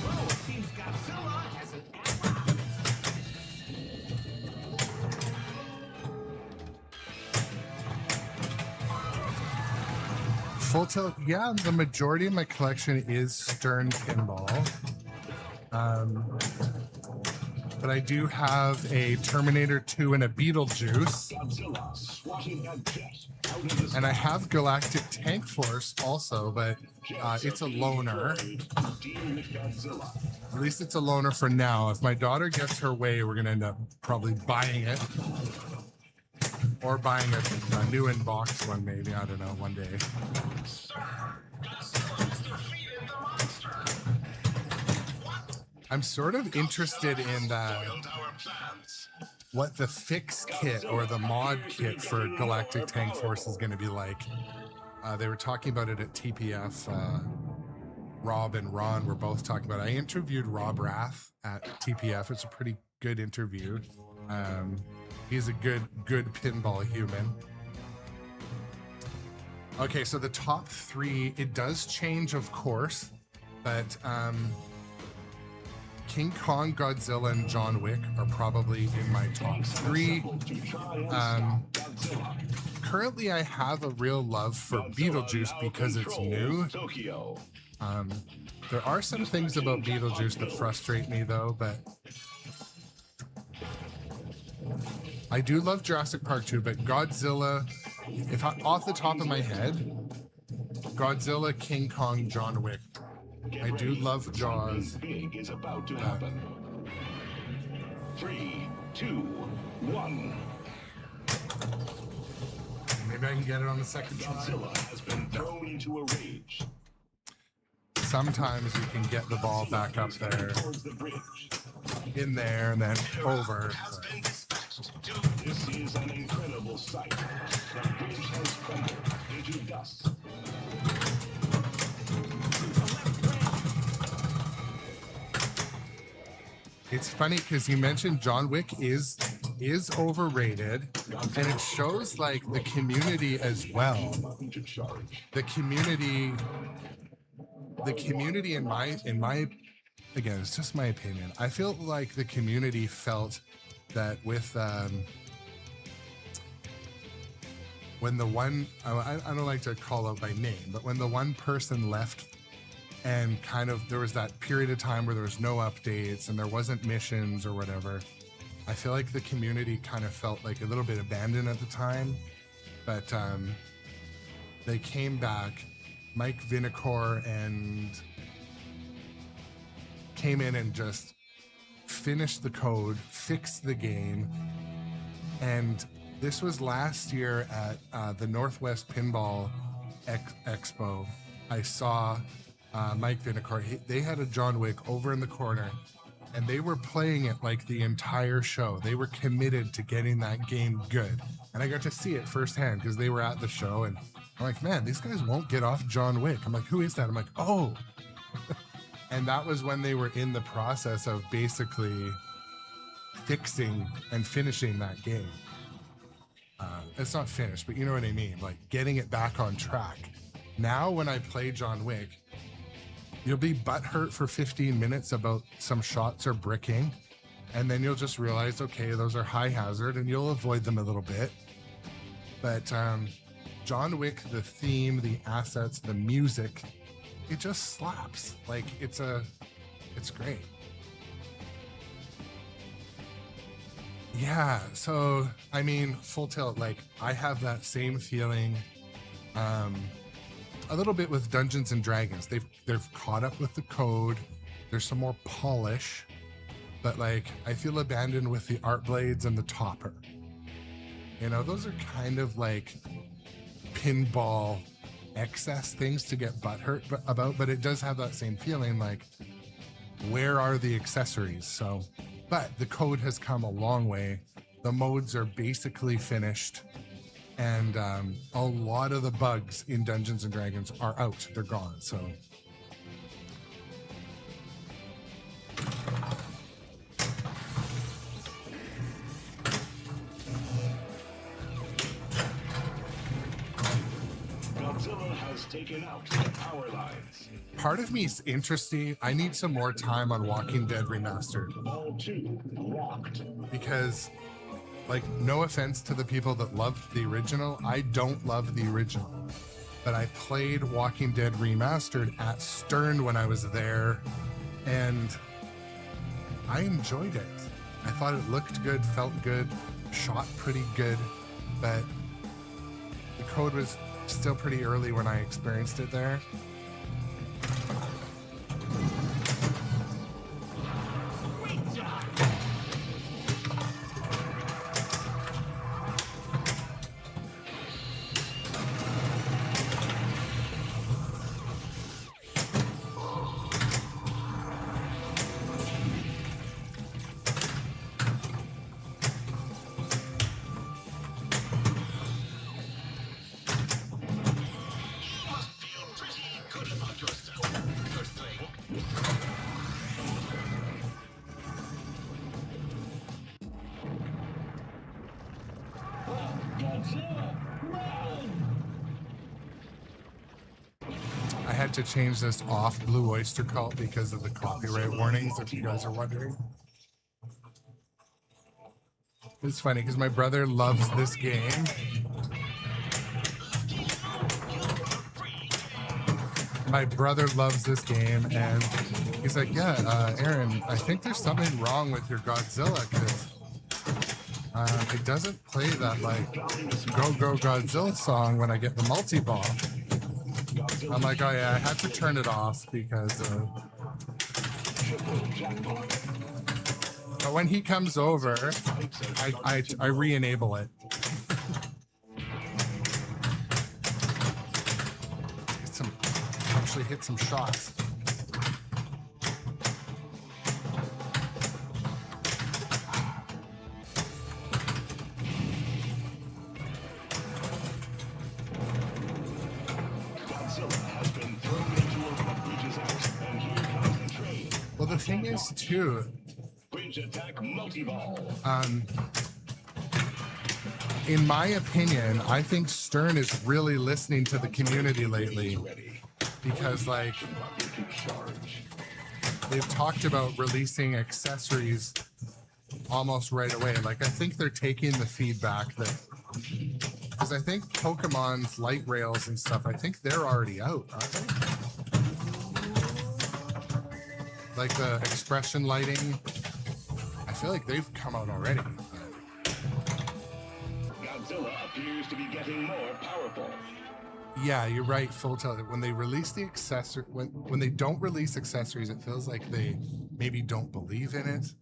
Well, it seems Godzilla has an ally. Full tilt, yeah, the majority of my collection is Stern Pinball. But I do have a Terminator 2 and a Beetlejuice. Godzilla swatting a jet out of the And I have Galactic Tank Force also, but jets it's a are being loner. deployed to deal with Godzilla. At least it's a loner for now. If my daughter gets her way, we're going to end up probably buying it. Or buying a new in-box one, maybe. I don't know, one day. Sir, Godzilla's defeated the monster. What? I'm sort of interested in Spoiled our plans. what the fix kit or the mod kit for Galactic Tank Force is going to be like. They were talking about it at TPF. Rob and Ron were both talking about it. I interviewed Rob Rath at TPF. It's a pretty good interview. He's a good pinball human. Okay, so the top three, it does change, of course, but King Kong, Godzilla, and John Wick are probably in my top three. Currently, I have a real love for Beetlejuice because it's new. Tokyo. There are some things about Beetlejuice that frustrate me, though, but I do love Jurassic Park 2, but Godzilla, if I, off the top of my head, Godzilla, King Kong, John Wick. I do love Jaws. Big is about to happen. 3, 2, 1. Maybe I can get it on the second try. Godzilla has been thrown into a rage. Sometimes you can get the ball back up there, Towards the bridge. in there, and then over. Has been dispatched to This is an incredible sight. The bridge has crumbled into dust. It's funny because you mentioned John Wick is overrated, and it shows like the community as well. To charge. The community in my again, it's just my opinion. I feel like the community felt that with when the one I don't like to call out by name, but when the one person left and kind of there was that period of time where there was no updates and there wasn't missions or whatever, I feel like the community kind of felt like a little bit abandoned at the time, but they came back. Mike Vinacore and came in and just finished the code, fixed the game. And this was last year at the Northwest Pinball Expo. I saw Mike Vinacore. They had a John Wick over in the corner, and they were playing it like the entire show. They were committed to getting that game good. And I got to see it firsthand because they were at the show, and I'm like, man, these guys won't get off John Wick. I'm like, who is that? I'm like, oh. And that was when they were in the process of basically fixing and finishing that game. It's not finished, but you know what I mean? Like getting it back on track. Now when I play John Wick, you'll be butthurt for 15 minutes about some shots or bricking, and then you'll just realize, okay, those are high hazard, and you'll avoid them a little bit. But John Wick, the theme, the assets, the music, it just slaps. Like it's great. Yeah, so I mean, full tilt, like I have that same feeling a little bit with Dungeons and Dragons. They've caught up with the code. There's some more polish, but like I feel abandoned with the art blades and the topper. You know, those are kind of like pinball excess things to get butthurt about, but it does have that same feeling like, where are the accessories? So, but the code has come a long way. The modes are basically finished, and a lot of the bugs in Dungeons and Dragons are out. They're gone. So Godzilla has taken out the power lines. part of me is interested. I need some more time on Walking Dead Remastered. Ball 2 locked. Because, like, no offense to the people that loved the original, I don't love the original. But I played Walking Dead Remastered at Stern when I was there, and I enjoyed it. I thought it looked good, felt good, shot pretty good, but the code was still pretty early when I experienced it there. I had to change this off Blue Oyster Cult because of the copyright warnings, if you guys are wondering. It's funny because my brother loves this game. My brother loves this game, and he's like, yeah, Aaron, I think there's something wrong with your Godzilla, because it doesn't play that, like, Go Go Godzilla song when I get the multi-ball. I'm like, oh yeah, I had to turn it off because but when he comes over, I re-enable it. Actually hit some shots. Well, the thing is, too, in my opinion, I think Stern is really listening to the community lately, because, like, they've talked about releasing accessories almost right away. Like, I think they're taking the feedback that, because I think Pokemon's light rails and stuff, I think they're already out, aren't they? Like the expression lighting, I feel like they've come out already. Godzilla appears to be getting more powerful. Yeah, you're right. Full tilt. When they release the accessory, when they don't release accessories, it feels like they maybe don't believe in it,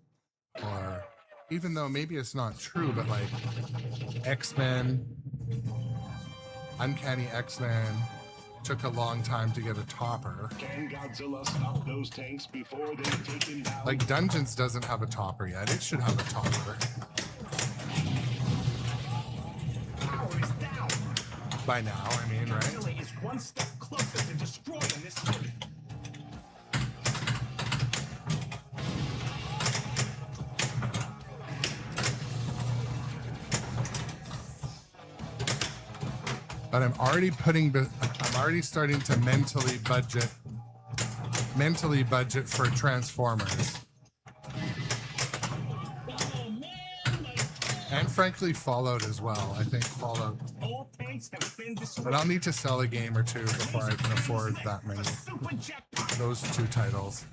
or even though maybe it's not true, but like X-Men, Uncanny X-Men took a long time to get a topper. Can Godzilla stop those tanks before they take him down? Like Dungeons doesn't have a topper yet. It should have a topper. Power is down. By now, I mean, right? Godzilla is one step closer to destroying this city. But I'm already starting to mentally budget for Transformers. And frankly, Fallout as well. I think Fallout. All tanks have been destroyed. But I'll need to sell a game or two before I can afford that many. Super jackpot. Those two titles.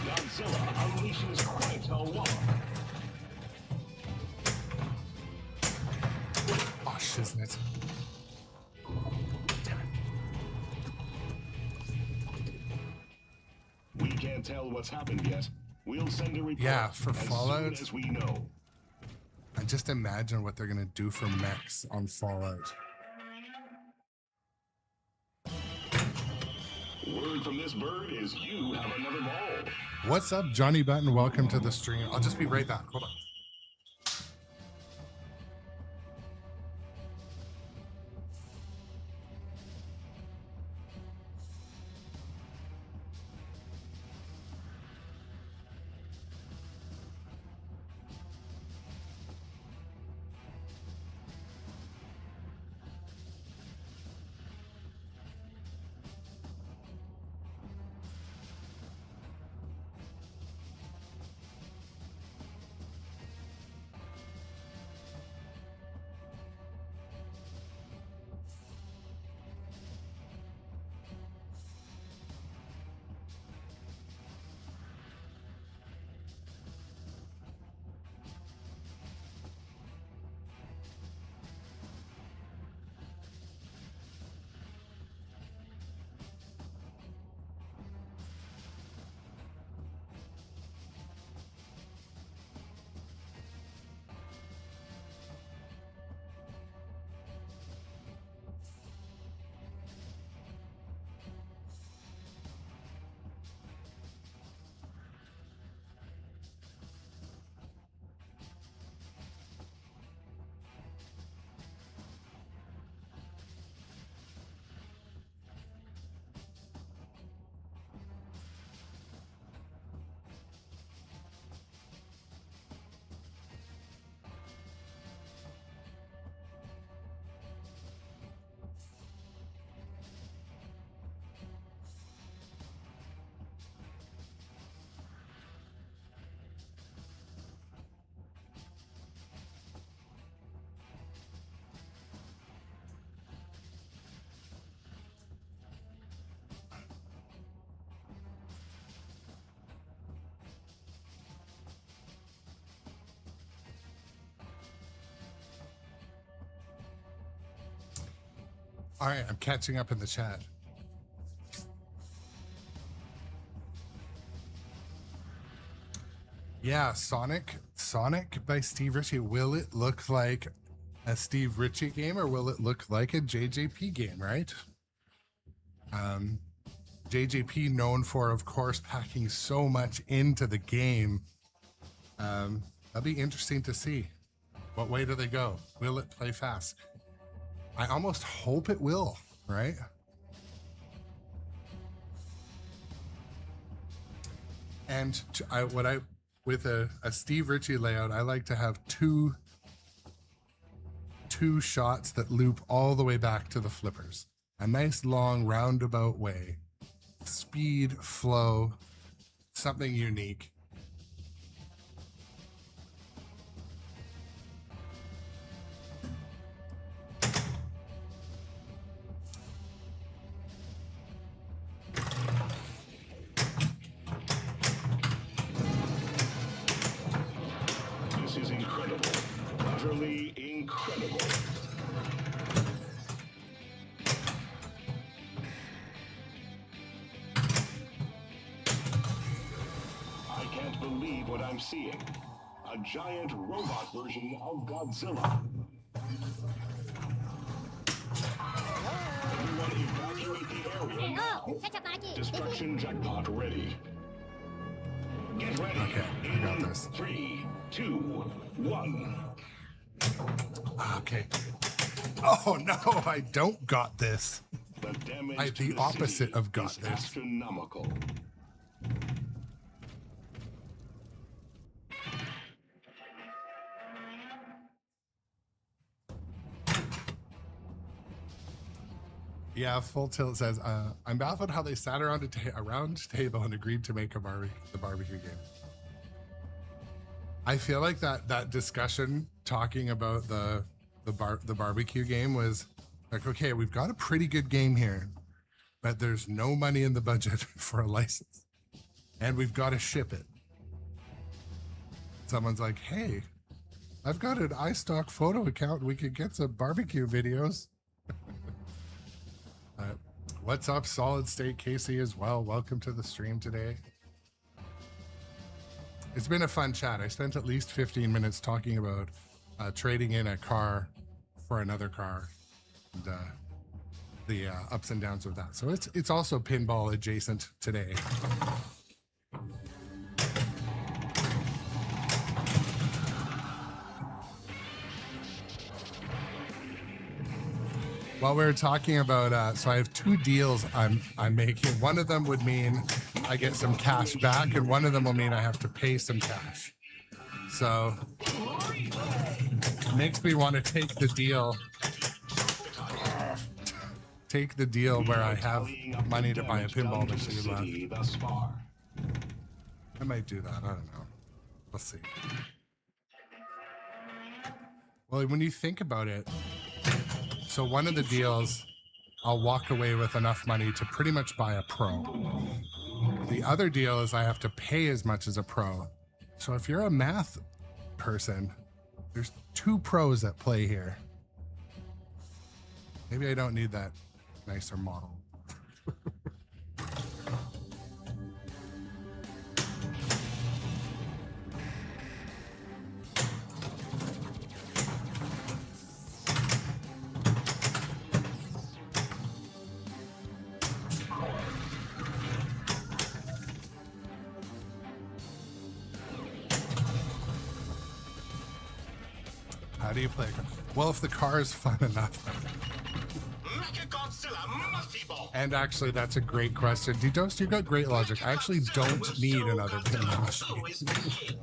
Godzilla unleashes quite a wallop. Oh, shiznit. Damn it. We can't tell what's happened yet. We'll send a report Yeah, for as Fallout. soon as we know. I just imagine what they're gonna do for mechs on Fallout. Word from this bird is you have another ball. What's up, Johnny Button? Welcome to the stream. I'll just be right back. Hold on. All right, I'm catching up in the chat. Yeah, Sonic by Steve Ritchie. Will it look like a Steve Ritchie game or will it look like a JJP game, right? JJP known for, of course, packing so much into the game. That'll be interesting to see. What way do they go? Will it play fast? I almost hope it will, right? And with a Steve Ritchie layout, I like to have two shots that loop all the way back to the flippers. A nice long roundabout way. Speed, flow, something unique. what I'm seeing. A giant robot version of Godzilla. Everyone evacuate the area. Destruction jackpot ready. Get ready. Okay, I got In this. 3, 2, 1. Okay. Oh no, I don't got this. The damage to The the opposite city of got is this. astronomical. Yeah, Full Tilt says, I'm baffled how they sat around a round table and agreed to make the barbecue game. I feel like that discussion talking about the barbecue game was like, okay, we've got a pretty good game here, but there's no money in the budget for a license, and we've got to ship it. Someone's like, hey, I've got an iStock photo account. We could get some barbecue videos. What's up, Solid State Casey as well? Welcome to the stream today. It's been a fun chat. I spent at least 15 minutes talking about trading in a car for another car and the ups and downs of that. So it's also pinball adjacent today. While we were talking about, so I have two deals I'm making. One of them would mean I get some cash back, and one of them will mean I have to pay some cash. So makes me want to take the deal where I have money to buy a pinball machine left. I might do that. I don't know. Let's see. Well, when you think about it, so one of the deals, I'll walk away with enough money to pretty much buy a pro. The other deal is I have to pay as much as a pro. So if you're a math person, there's two pros at play here. Maybe I don't need that nicer model. How do you play? Well, if the car is fun enough. Godzilla multiball. And actually, that's a great question. D-Dose, you got great logic. I actually don't need another pinball machine.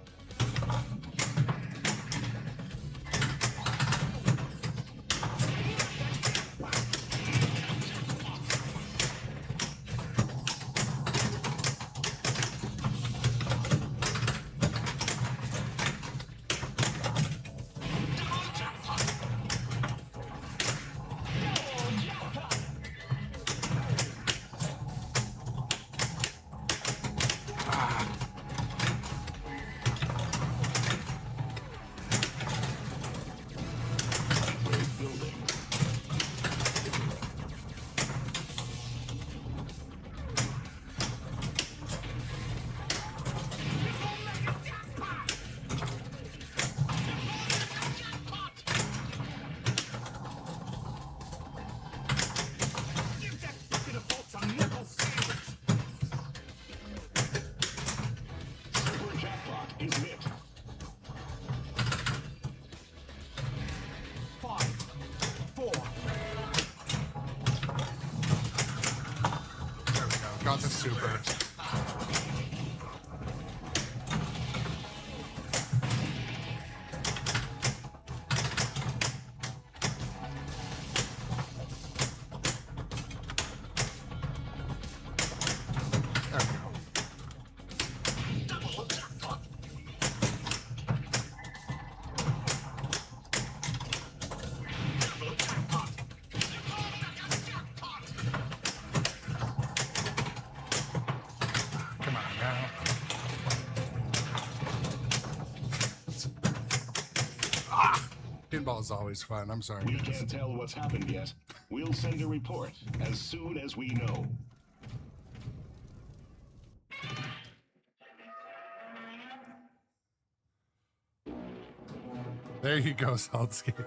Got the super. There we go. Come on now. Pinball is always fun. I'm sorry. We can't tell what's happened yet. We'll send a report as soon as we know. There you go, Saltscape.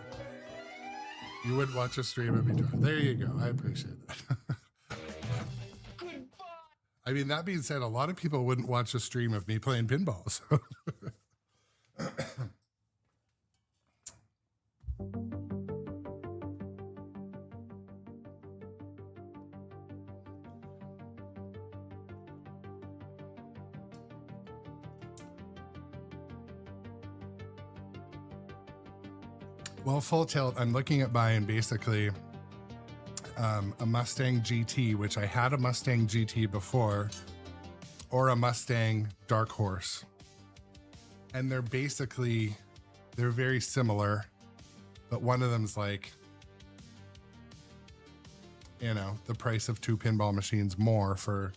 You would watch a stream of me try. There you go. I appreciate that. I mean, that being said, a lot of people wouldn't watch a stream of me playing pinball. So. Well, Full Tilt, I'm looking at buying basically a Mustang GT, which I had a Mustang GT before, or a Mustang Dark Horse. And they're very similar, but one of them's like, you know, the price of 2 pinball machines more for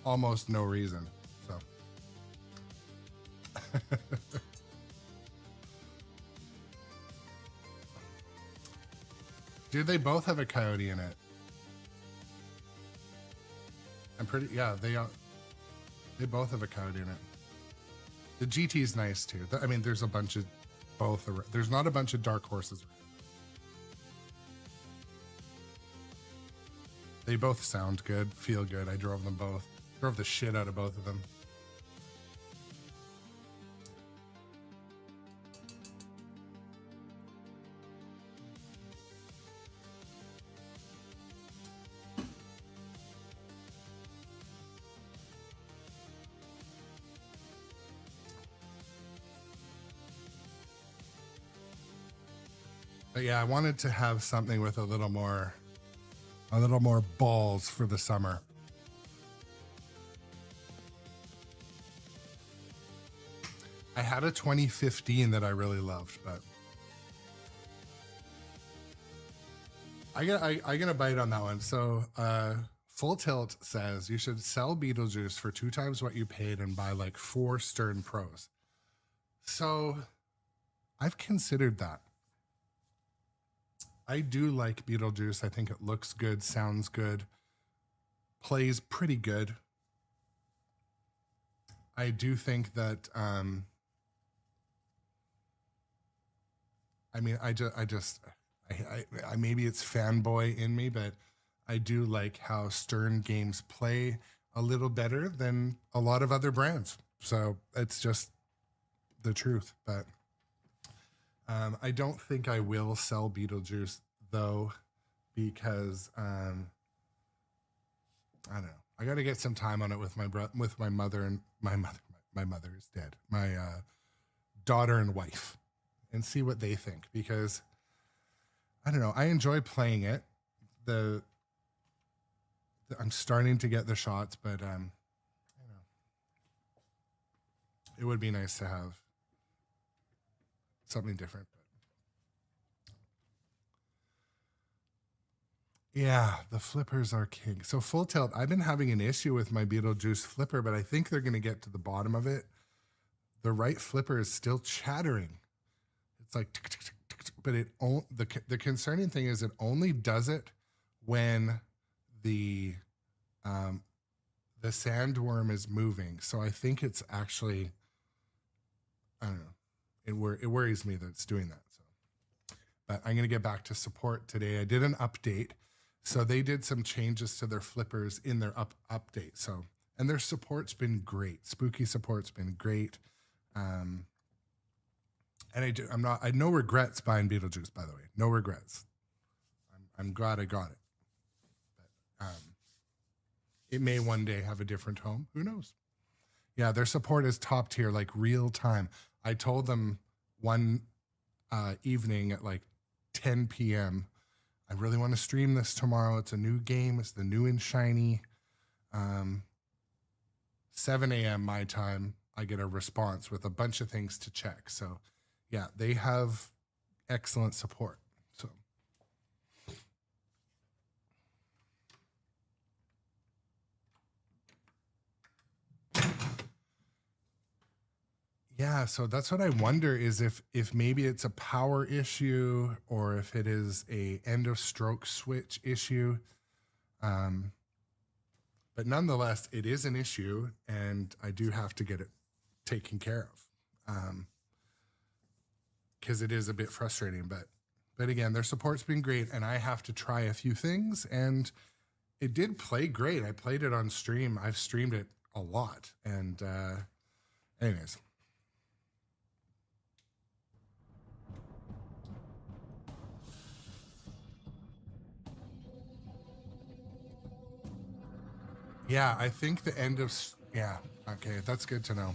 almost no reason. So. Dude, they both have a coyote in it. I'm pretty, yeah, they both have a coyote in it. The GT is nice too. I mean, there's a bunch of both. There's not a bunch of dark horses. They both sound good, feel good. I drove them both. Drove the shit out of both of them. But yeah, I wanted to have something with a little more balls for the summer. I had a 2015 that I really loved, but I'm gonna bite on that one. So Full Tilt says you should sell Beetlejuice for 2 times what you paid and buy like 4 Stern Pros. So I've considered that. I do like Beetlejuice. I think it looks good, sounds good, plays pretty good. I do think that, I mean, I maybe it's fanboy in me, but I do like how Stern games play a little better than a lot of other brands. So it's just the truth, but I don't think I will sell Beetlejuice though, because I don't know. I got to get some time on it with my mother and my mother is dead. My daughter and wife, and see what they think, because I don't know. I enjoy playing it. I'm starting to get the shots, but you know, it would be nice to have something different. Yeah, the flippers are king. So Full Tilt, I've been having an issue with my Beetlejuice flipper, but I think they're going to get to the bottom of it. The right flipper is still chattering. It's like, tick, tick, tick, tick, tick, but the concerning thing is it only does it when the sandworm is moving. So I think it's actually, I don't know. It worries me that it's doing that. So, but I'm going to get back to support today. I did an update. So they did some changes to their flippers in their update. So, and their support's been great. Spooky support's been great. And I had no regrets buying Beetlejuice, by the way. No regrets. I'm glad I got it. But, it may one day have a different home. Who knows? Yeah, their support is top tier, like real time. I told them one evening at like 10 p.m., I really want to stream this tomorrow. It's a new game. It's the new and shiny. 7 a.m. my time, I get a response with a bunch of things to check. So yeah, they have excellent support. So yeah, so that's what I wonder, is if maybe it's a power issue or if it is a end of stroke switch issue. But nonetheless, it is an issue and I do have to get it taken care of. because it is a bit frustrating. But again, their support's been great, and I have to try a few things, and it did play great. I played it on stream. I've streamed it a lot, and anyways. Yeah, I think the end of, yeah, okay, that's good to know.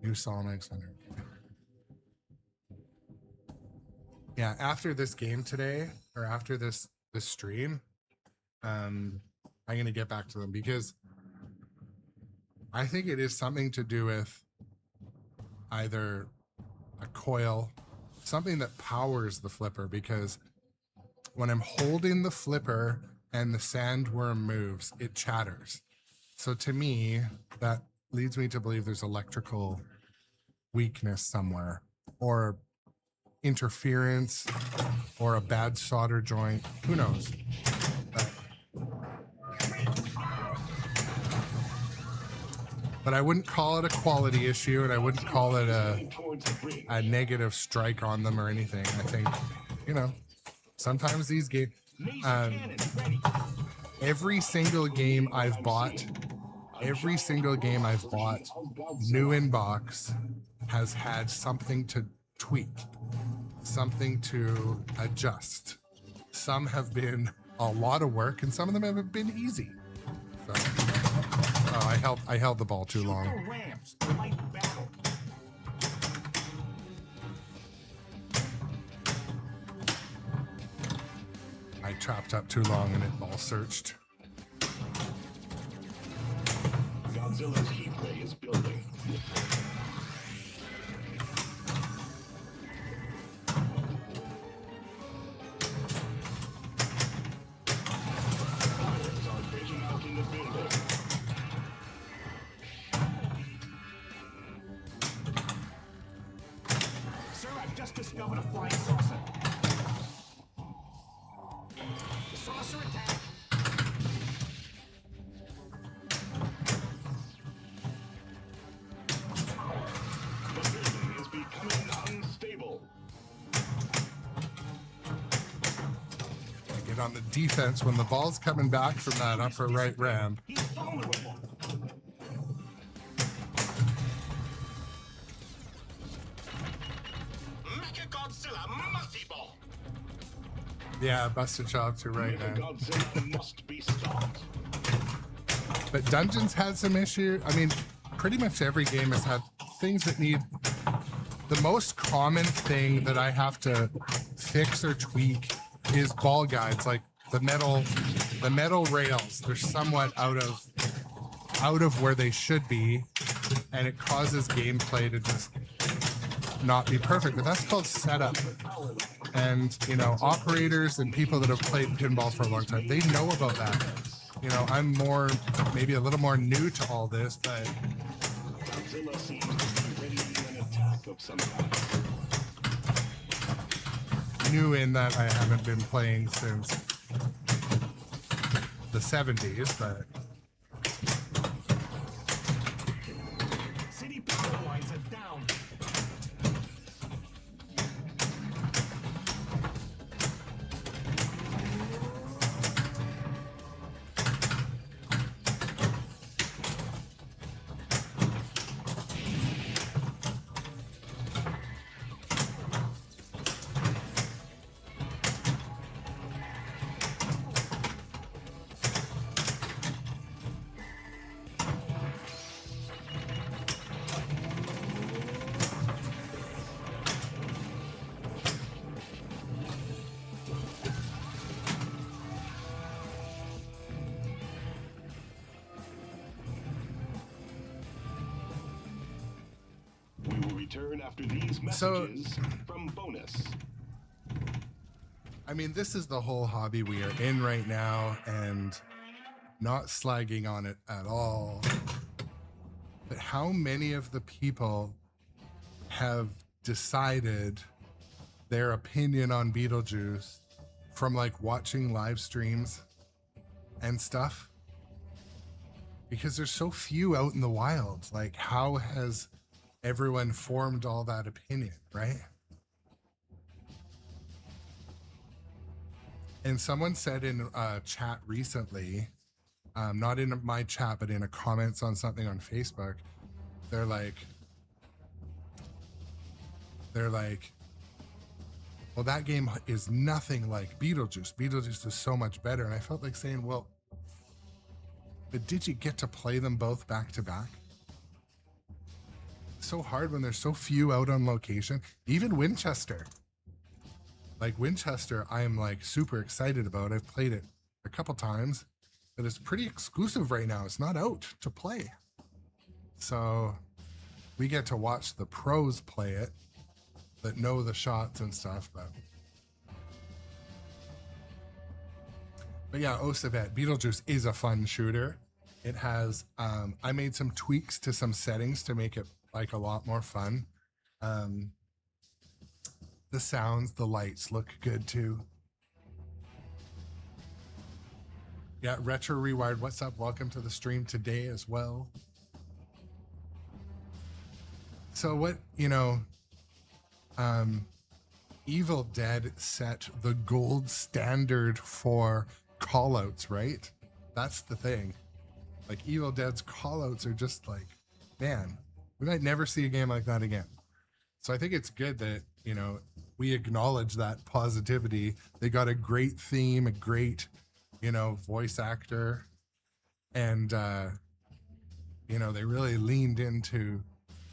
New Solomon Center. Yeah, after this game today, or after this stream, I'm gonna get back to them, because I think it is something to do with either a coil, something that powers the flipper, because when I'm holding the flipper and the sandworm moves, it chatters. So to me, that leads me to believe there's electrical weakness somewhere, or interference, or a bad solder joint. Who knows? But I wouldn't call it a quality issue, and I wouldn't call it a negative strike on them or anything. I think, you know, sometimes these games, every single game I've bought, new in box, has had something to tweak, something to adjust. Some have been a lot of work, and some of them have been easy. So, oh, I held the ball too long. Ramps, light battle. I trapped up too long and it ball searched. Godzilla's heat ray is building. Fires are breaking out in the building. Sir, I've just discovered a flying saucer. Saucer attack. The building is becoming unstable. I get on the defense when the ball's coming back from that upper right ramp. He's vulnerable. Mecha Godzilla multiball. Yeah, busted chops, you're right, man. Godzilla must be stopped. But Dungeons had some issue. I mean, pretty much every game has had things that need. The most common thing that I have to fix or tweak is ball guides, like the metal rails. They're somewhat out of where they should be, and it causes gameplay to just not be perfect. But that's called setup. And, you know, operators and people that have played pinball for a long time, they know about that. You know, I'm maybe a little more new to all this, but Godzilla seems to be ready for an attack of some kind. new in that I haven't been playing since the 70s, but City power lines are down. We will return after these messages from Bonus. I mean, this is the whole hobby we are in right now, and not slagging on it at all. But how many of the people have decided their opinion on Beetlejuice from like watching live streams and stuff? Because there's so few out in the wild. Like, how has everyone formed all that opinion, right? And someone said in a chat recently, not in my chat, but in a comments on something on Facebook, they're like, well, that game is nothing like Beetlejuice. Beetlejuice is so much better. And I felt like saying, well, but did you get to play them both back to back? So hard when there's so few out on location. Even Winchester. Like Winchester, I am like super excited about. I've played it a couple times, but it's pretty exclusive right now. It's not out to play. So we get to watch the pros play it that know the shots and stuff, but yeah, Osavet, Beetlejuice is a fun shooter. It has, I made some tweaks to some settings to make it like a lot more fun. The sounds, the lights look good too. Yeah, Retro Rewired, what's up? Welcome to the stream today as well. So what, you know, Evil Dead set the gold standard for callouts, right? That's the thing. Like Evil Dead's callouts are just like, man, we might never see a game like that again. So I think it's good that, you know, we acknowledge that positivity. They got a great theme, a great, you know, voice actor, and you know, they really leaned into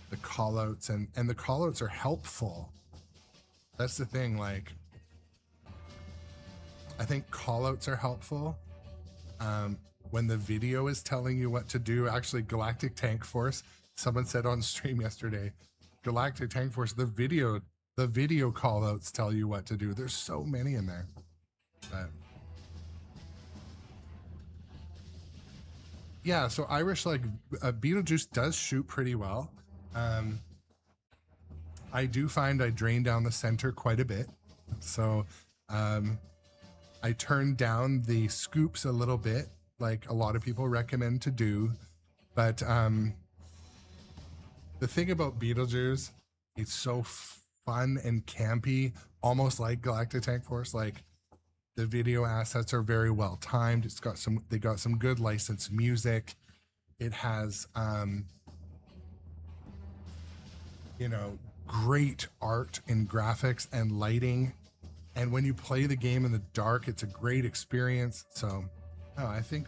the callouts, and the callouts are helpful. That's the thing, like I think callouts are helpful when the video is telling you what to do. Actually, Galactic Tank Force, someone said on stream yesterday, Galactic Tank Force, the video callouts tell you what to do. There's so many in there. But yeah, so Irish, like Beetlejuice does shoot pretty well. I do find I drain down the center quite a bit. So I turned down the scoops a little bit, like a lot of people recommend to do. But the thing about Beetlejuice, it's so fun and campy, almost like Galactic Tank Force. Like the video assets are very well timed. It's got they got some good licensed music. It has, you know, great art and graphics and lighting. And when you play the game in the dark, it's a great experience. So I think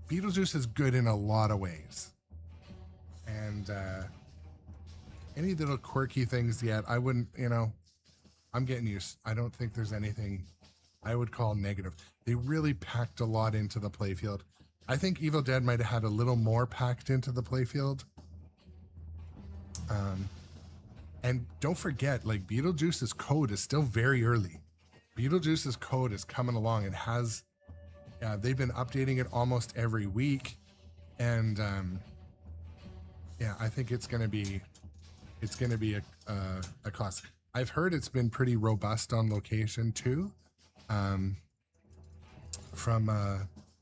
Beetlejuice is good in a lot of ways. And any little quirky things yet, I wouldn't, you know, I'm getting used. I don't think there's anything I would call negative. They really packed a lot into the playfield. I think Evil Dead might have had a little more packed into the playfield. And don't forget, like Beetlejuice's code is still very early. Beetlejuice's code is coming along. It has, they've been updating it almost every week. And yeah, I think it's going to be a classic. I've heard it's been pretty robust on location too. From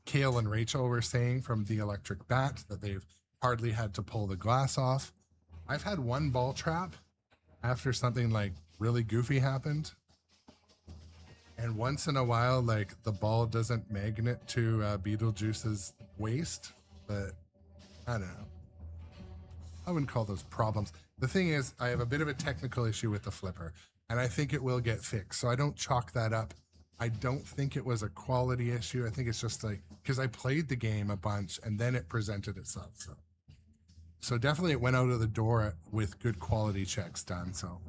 Kale and Rachel were saying from the Electric Bat that they've hardly had to pull the glass off. I've had one ball trap after something like really goofy happened. And once in a while, like the ball doesn't magnet to Beetlejuice's waist, but I don't know. I wouldn't call those problems. The thing is, I have a bit of a technical issue with the flipper, and I think it will get fixed. So I don't chalk that up. I don't think it was a quality issue. I think it's just like, because I played the game a bunch and then it presented itself. So definitely it went out of the door with good quality checks done. So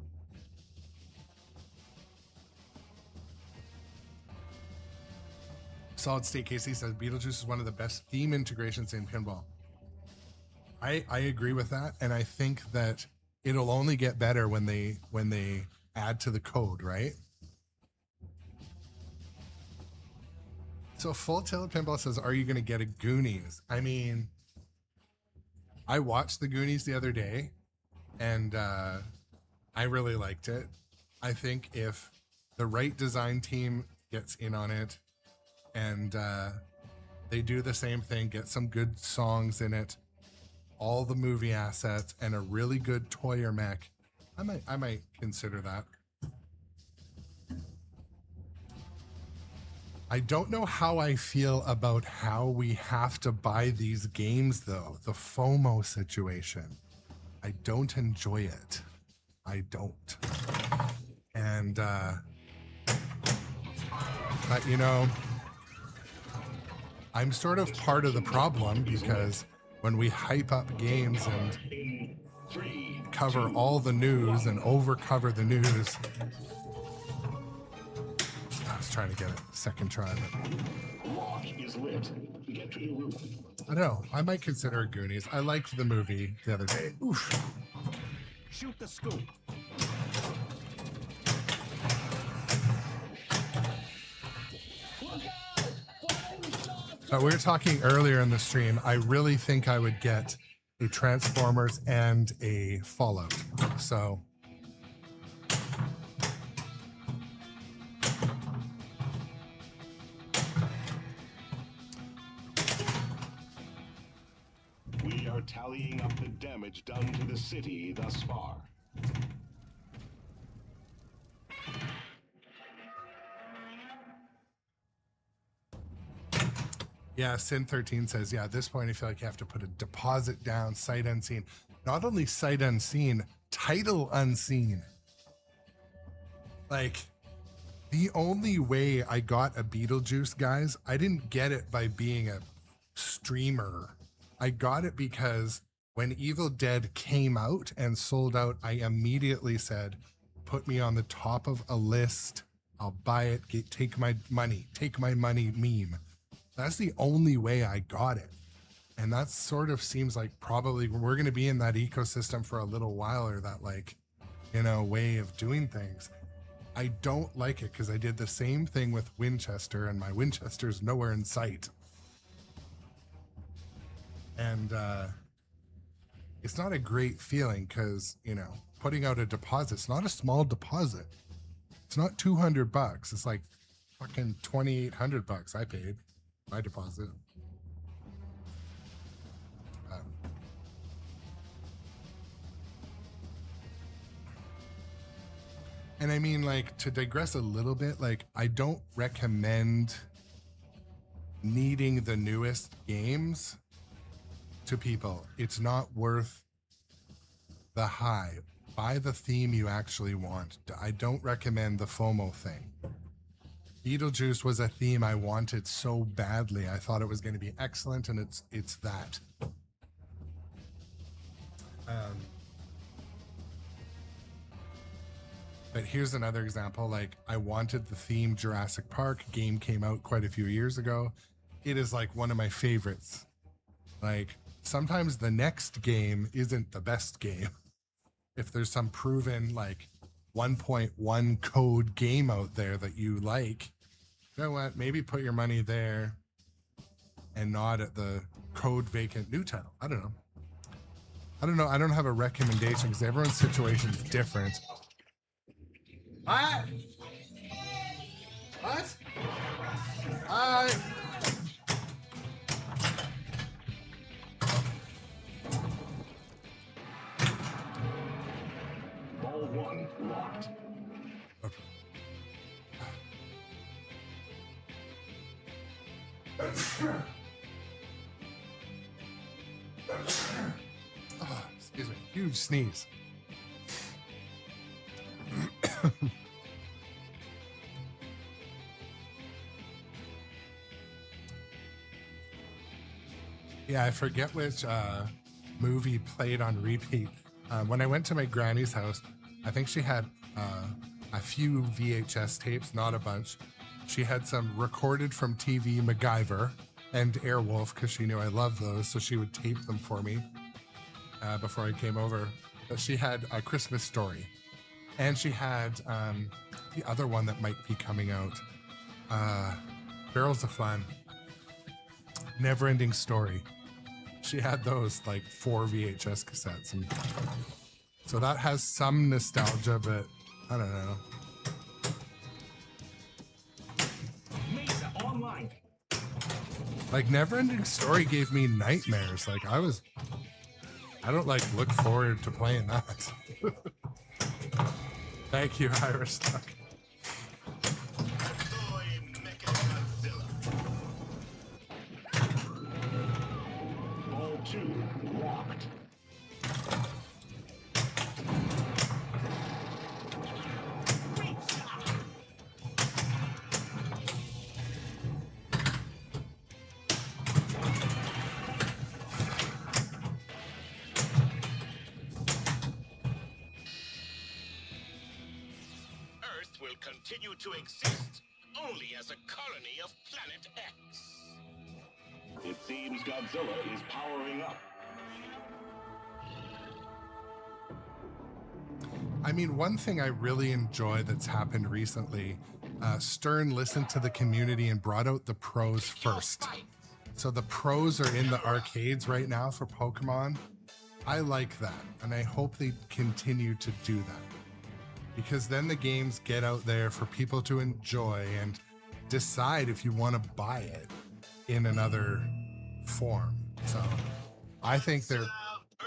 Solid State KC says Beetlejuice is one of the best theme integrations in pinball. I agree with that, and I think that it'll only get better when they add to the code, right? So Full Tilt Pinball says, are you going to get a Goonies? I mean, I watched the Goonies the other day, and I really liked it. I think if the right design team gets in on it, and they do the same thing, get some good songs in it, all the movie assets, and a really good toy or mech, I might consider that. I don't know how I feel about how we have to buy these games, though. The FOMO situation. I don't enjoy it. I don't. And, but, you know, I'm sort of part of the problem, because when we hype up games and cover all the news and overcover the news, I was trying to get it second try, but I don't know. I might consider it Goonies. I liked the movie the other day. Oof. Shoot the scoop. We were talking earlier in the stream. I really think I would get a Transformers and a Fallout. So we are tallying up the damage done to the city thus far. yeah, Sin13 says, yeah, at this point I feel like you have to put a deposit down, sight unseen. Not only sight unseen, title unseen. Like, the only way I got a Beetlejuice, guys, I didn't get it by being a streamer. I got it because when Evil Dead came out and sold out, I immediately said, put me on the top of a list. I'll buy it, take my money meme. That's the only way I got it. And that sort of seems like probably we're going to be in that ecosystem for a little while, or that, like, you know, way of doing things. I don't like it because I did the same thing with Winchester, and my Winchester's nowhere in sight. And it's not a great feeling because, you know, putting out a deposit, it's not a small deposit. It's not $200. It's like fucking $2,800 I paid my deposit. And I mean, like, to digress a little bit, like, I don't recommend needing the newest games to people. It's not worth the hype. Buy the theme you actually want. I don't recommend the FOMO thing. Beetlejuice was a theme I wanted so badly. I thought it was going to be excellent, and it's that. But here's another example. Like, I wanted the theme Jurassic Park. Game came out quite a few years ago. It is like one of my favorites. Like, sometimes the next game isn't the best game. If there's some proven, like, 1.1 code game out there that you like, you know what? Maybe put your money there and not at the code vacant new title. I don't know. I don't have a recommendation because everyone's situation is different. What? What? Ball one locked. Oh, excuse me. Huge sneeze. Yeah, I forget which movie played on repeat. When I went to my granny's house, I think she had a few VHS tapes, not a bunch. She had some recorded from TV MacGyver and Airwolf because she knew I loved those, so she would tape them for me before I came over. But she had A Christmas Story, and she had the other one that might be coming out, Barrels of Fun, Never Ending Story. She had those, like, 4 VHS cassettes, and so that has some nostalgia, but I don't know. Mesa online. Like, Never Ending Story gave me nightmares. Like, I was I don't like look forward to playing that. Thank you, Irish Duck. Toy Mechagodzilla. Ball 2 locked. Earth will continue to exist only as a colony of Planet X. It seems Godzilla is powering up. I mean, one thing I really enjoy that's happened recently, Stern listened to the community and brought out the pros first. So the pros are in the arcades right now for Pokemon. I like that, and I hope they continue to do that. Because then the games get out there for people to enjoy and decide if you want to buy it in another form. So I think they're,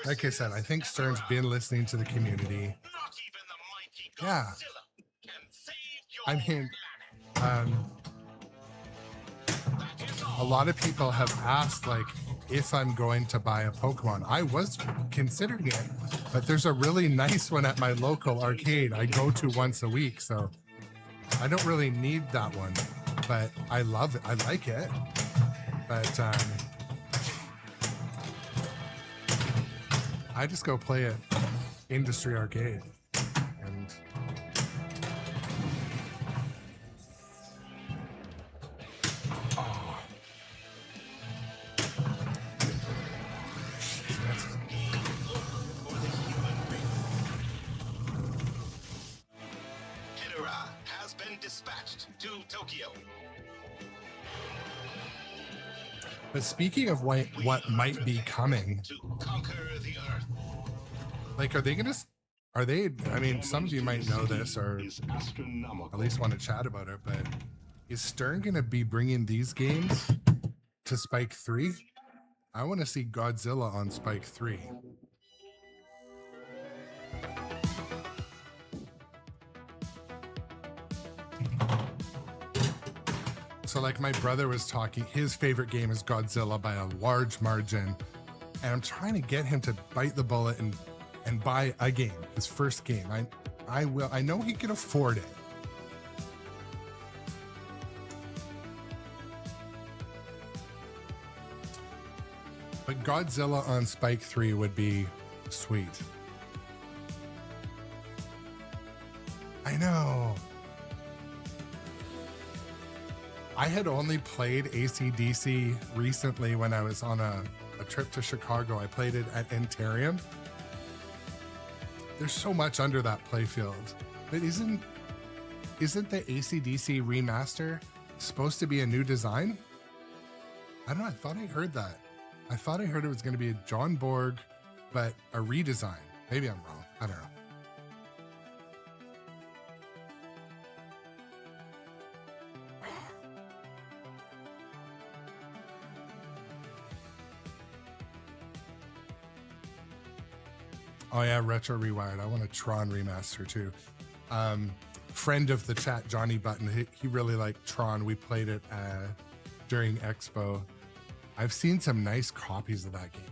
like I said, I think Stern's been listening to the community. Not even the mighty Yeah. Godzilla can save your I mean, planet. That is all. a lot of people have asked, like, if I'm going to buy a Pokemon. I was considering it, but there's a really nice one at my local arcade I go to once a week, so I don't really need that one, but I love it. I like it, but I just go play at Industry Arcade, and Hidera has been dispatched to Tokyo. but speaking of what might be coming, To conquer the Earth. like, are they gonna? Are they? I mean, some of you might know this, or Is astronomical. at least want to chat about it, but is Stern gonna be bringing these games to Spike 3? I want to see Godzilla on Spike 3. So like my brother was talking, his favorite game is Godzilla by a large margin, and I'm trying to get him to bite the bullet and buy a game, his first game. I will. I know he can afford it. But Godzilla on Spike 3 would be sweet. I know. I had only played AC/DC recently when I was on a trip to Chicago. I played it at Entarium. There's so much under that playfield. But isn't the AC/DC remaster supposed to be a new design? I don't know. I thought I heard that. I thought I heard it was going to be a John Borg, but a redesign. Maybe I'm wrong. I don't know. Oh yeah, Retro Rewired. I want a Tron remaster too. Friend of the chat, Johnny Button, he really liked Tron. We played it during Expo. I've seen some nice copies of that game.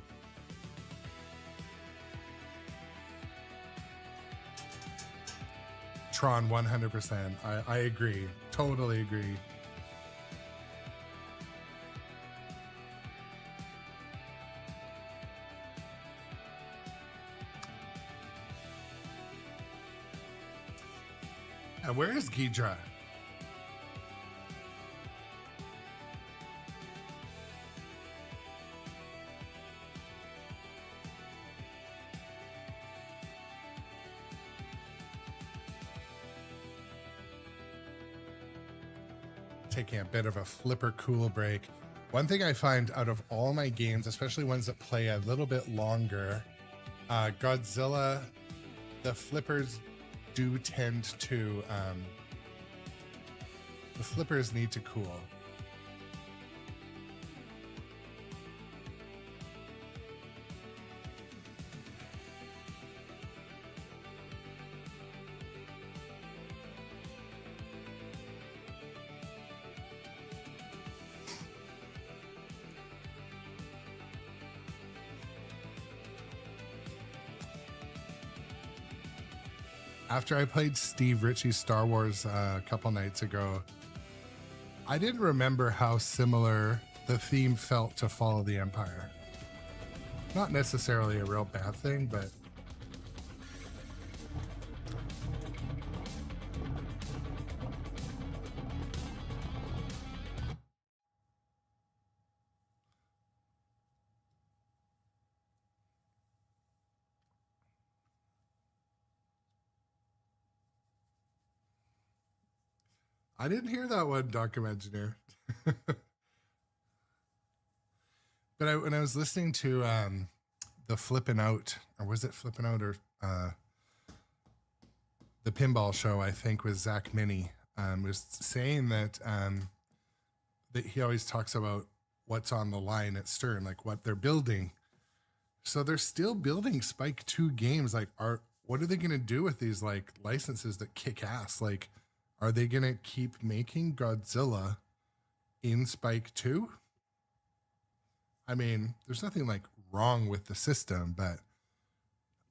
Tron 100%. I agree. Totally agree. And where is Ghidra? Taking a bit of a flipper cool break. One thing I find out of all my games, especially ones that play a little bit longer, Godzilla, the flippers do tend to, the flippers need to cool. After I played Steve Ritchie's Star Wars a couple nights ago, I didn't remember how similar the theme felt to Fall of the Empire. Not necessarily a real bad thing, but I didn't hear that one, Document Engineer. But when I was listening to the Flippin' Out, or was it Flippin' Out, or the Pinball Show, I think, with Zach Minnie, was saying that that he always talks about what's on the line at Stern, like what they're building. So they're still building Spike 2 games. Like, what are they going to do with these like licenses that kick ass? Like, are they going to keep making Godzilla in Spike 2? I mean, there's nothing like wrong with the system, but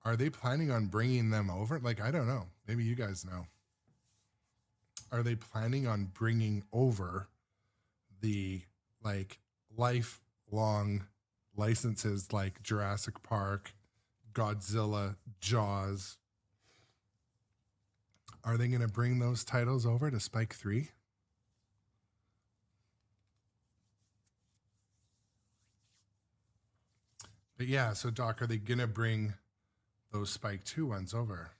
are they planning on bringing them over? Like, I don't know. Maybe you guys know. Are they planning on bringing over the like lifelong licenses like Jurassic Park, Godzilla, Jaws? Are they going to bring those titles over to Spike 3? But yeah, so Doc, are they going to bring those Spike 2 ones over?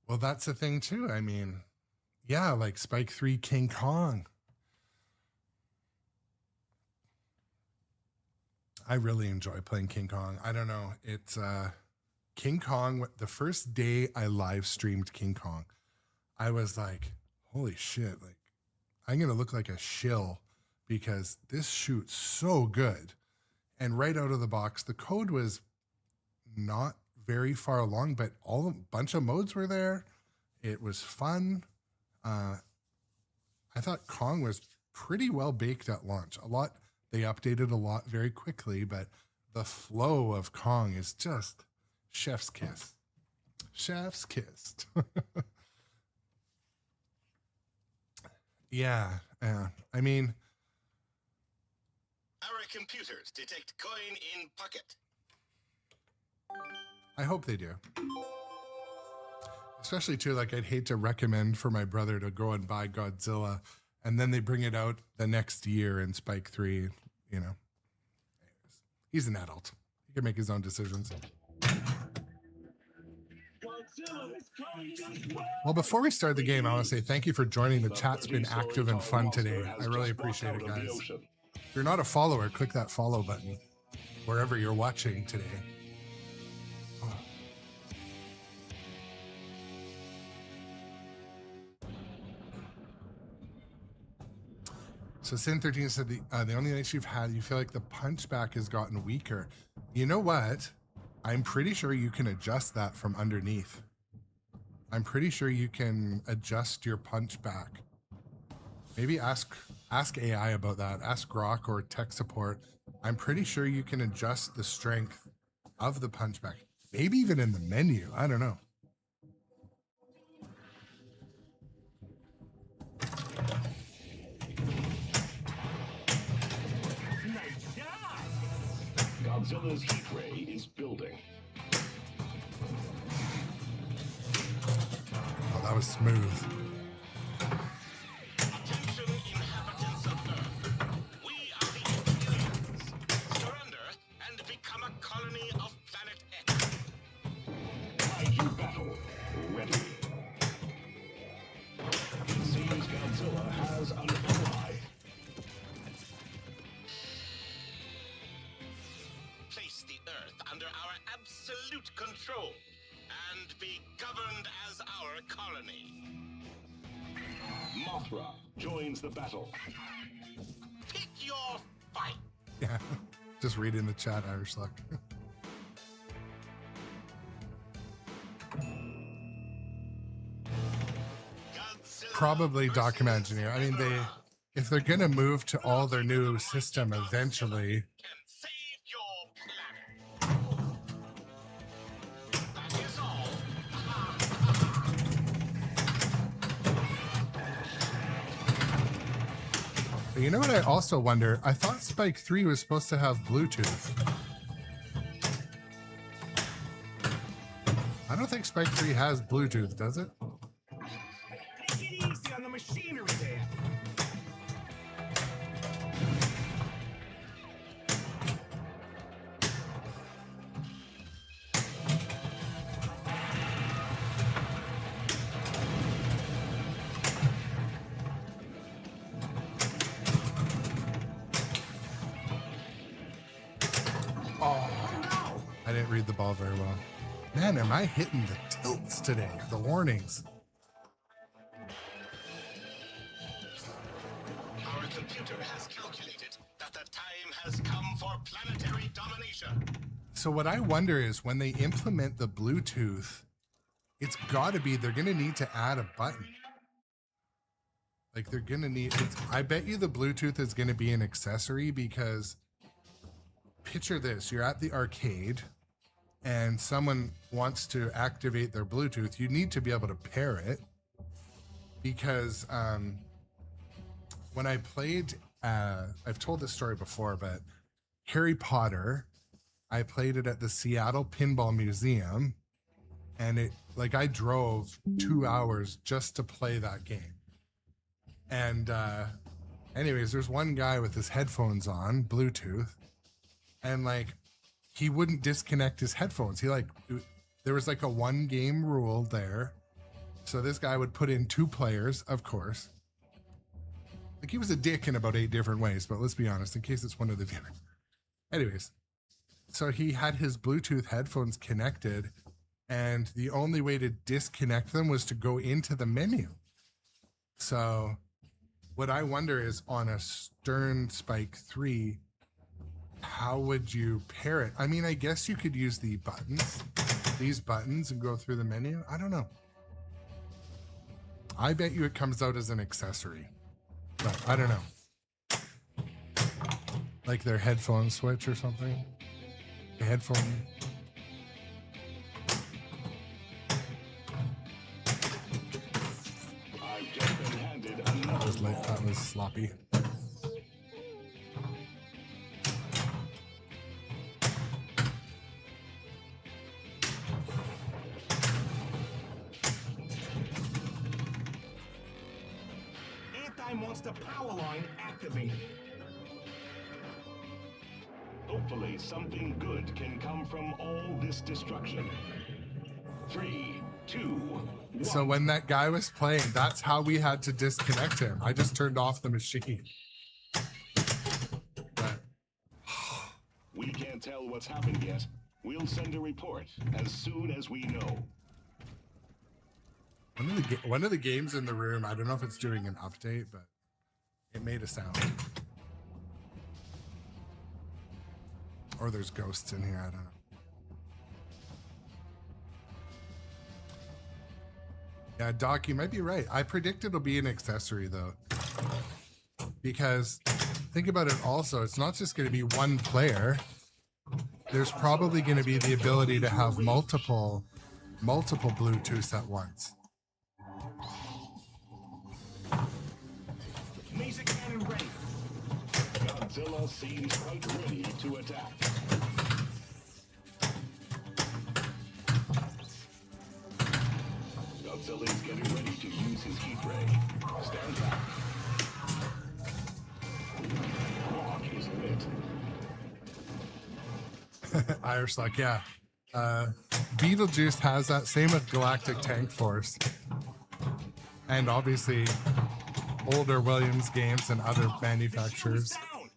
Well, that's the thing too. I mean, yeah, like Spike 3 King Kong. I really enjoy playing King Kong. I don't know. It's King Kong. The first day I live streamed King Kong, I was like, holy shit. Like, I'm going to look like a shill because this shoots so good. And right out of the box, the code was not very far along, but a bunch of modes were there. It was fun. I thought Kong was pretty well baked at launch. They updated a lot very quickly, but the flow of Kong is just chef's kiss. Chef's kiss. Yeah. I mean, Our computers detect coin in pocket. I hope they do. Especially too, like I'd hate to recommend for my brother to go and buy Godzilla and then they bring it out the next year in Spike 3, you know. He's an adult. He can make his own decisions. Well, before we start the game, I want to say thank you for joining. The chat's been active and fun today. I really appreciate it, guys. If you're not a follower, click that follow button wherever you're watching today. Oh. So Sin13 said the only nights you've had, you feel like the punchback has gotten weaker. You know what? I'm pretty sure you can adjust that from underneath. I'm pretty sure you can adjust your punchback. Maybe ask AI about that. Ask Grok or tech support. I'm pretty sure you can adjust the strength of the punchback. Maybe even in the menu. I don't know. Godzilla's heat ray is building. Oh, that was smooth. Attention, inhabitants of Earth. We are the aliens. Surrender and become a colony of Planet X. Kaiju battle ready. It seems Godzilla has an ally. Place the Earth under our absolute control and be governed as our colony. Mothra joins the battle. Pick your fight. Yeah, just read in the chat, Irish Luck. Probably Document Engineer. I mean, if they're gonna move to all their new system eventually, Can save your planet. But you know what I also wonder? I thought Spike 3 was supposed to have Bluetooth. I don't think Spike 3 has Bluetooth, does it? Take it easy on the machinery there. I didn't read the ball very well. Man, am I hitting the tilts today? The warnings. Our computer has calculated that the time has come for planetary domination. So what I wonder is when they implement the Bluetooth, it's got to be, they're going to need to add a button. Like they're going to need, I bet you the Bluetooth is going to be an accessory because picture this, you're at the arcade and someone wants to activate their Bluetooth. You need to be able to pair it because when I played, I've told this story before, but Harry Potter, I played it at the Seattle Pinball Museum and it, like I drove 2 hours just to play that game. And anyways, there's one guy with his headphones on, Bluetooth, and like he wouldn't disconnect his headphones. He like, there was like a 1 game rule there. So this guy would put in 2 players, of course. Like he was a dick in about 8 different ways, but let's be honest, in case it's one of the viewers. Anyways, so he had his Bluetooth headphones connected and the only way to disconnect them was to go into the menu. So what I wonder is on a Stern Spike 3, how would you pair it? I mean, I guess you could use the buttons, these buttons, and go through the menu. I don't know. I bet you it comes out as an accessory, but I don't know. Like their headphone switch or something. A headphone. I've just been handed another That was late. That was sloppy. Anti-monster power line activated. Hopefully something good can come from all this destruction. 3, 2, 1. So when that guy was playing, that's how we had to disconnect him. I just turned off the machine. But We can't tell what's happened yet. We'll send a report as soon as we know. one of the games in the room, I don't know if it's doing an update, but it made a sound. Or there's ghosts in here, I don't know. Yeah, Doc, you might be right. I predict it'll be an accessory though. Because think about it also, it's not just going to be one player. There's probably going to be the ability to have multiple Bluetooths at once. Laser cannon ready. Godzilla seems quite ready to attack. Godzilla is getting ready to use his heat ray. Stand back. Rock is lit. Irish Luck, yeah. Beetlejuice has that. Same with Galactic Tank Force. And obviously older Williams games and other manufacturers. Down.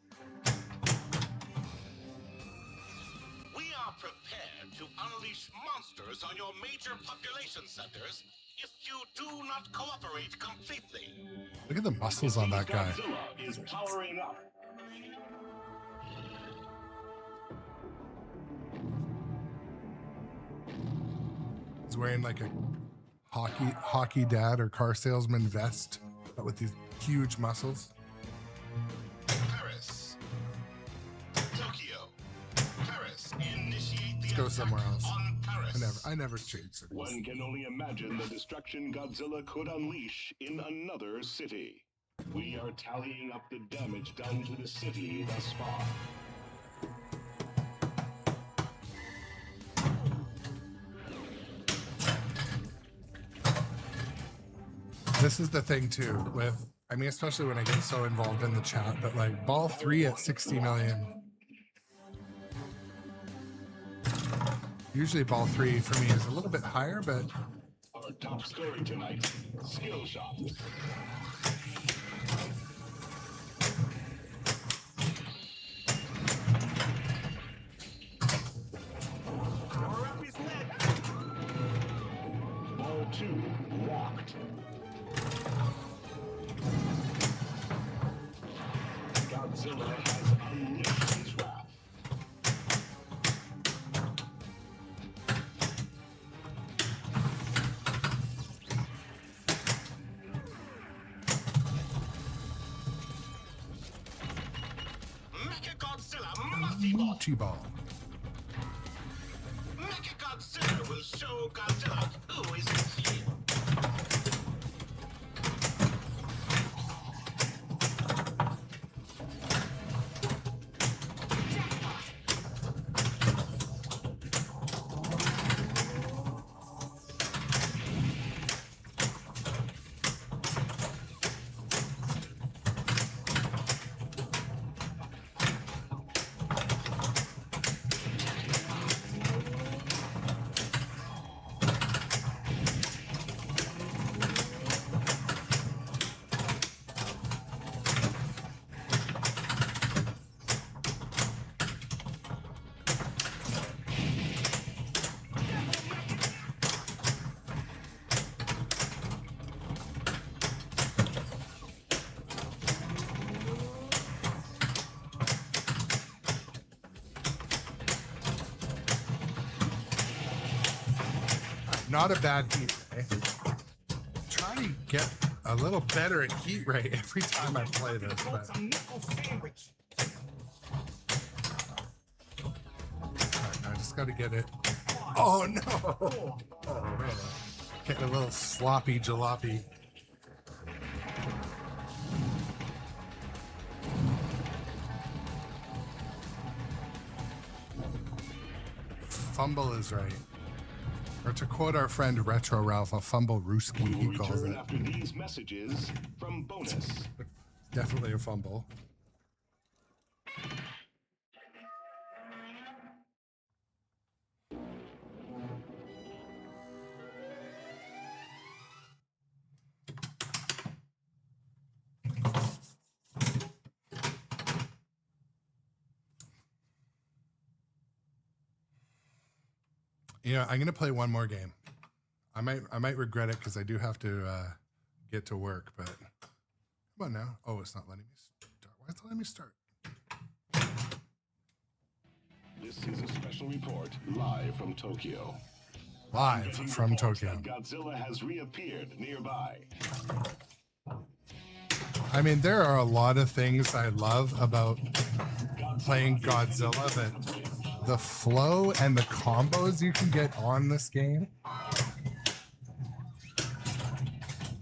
We are prepared to unleash monsters on your major population centers if you do not cooperate completely. Look at the muscles on that guy. Godzilla is powering up. He's wearing like a hockey dad or car salesman vest, but with these huge muscles. Paris. Tokyo. Paris. Initiate the Let's go somewhere attack else. on Paris. I never changed it. One can only imagine the destruction Godzilla could unleash in another city. We are tallying up the damage done to the city thus far. This is the thing too with, I mean, especially when I get so involved in the chat, but like ball 3 at 60 million. Usually ball 3 for me is a little bit higher, but Our top story tonight, skill shot. Power up his leg. Ball 2 walked. Godzilla has unleashed his wrath. Mechagodzilla multiball. multi-ball. Mechagodzilla will show Godzilla who is king. Not a bad heat ray. Try to get a little better at heat ray every time I play this, but What's a nickel sandwich? I just got to get it. Oh no! Oh man, getting a little sloppy jalopy. Fumble is right. Or to quote our friend Retro Ralph, a fumble Ruski, We he will calls return it. after these messages from Bonus. Definitely a fumble. You know, I'm gonna play one more game. I might regret it because I do have to get to work. But come on now. Oh, it's not letting me start. Why is it letting me start? This is a special report live from Tokyo. Live Getting from reports Tokyo. that Godzilla has reappeared nearby. I mean, there are a lot of things I love about playing Godzilla, but the flow and the combos you can get on this game.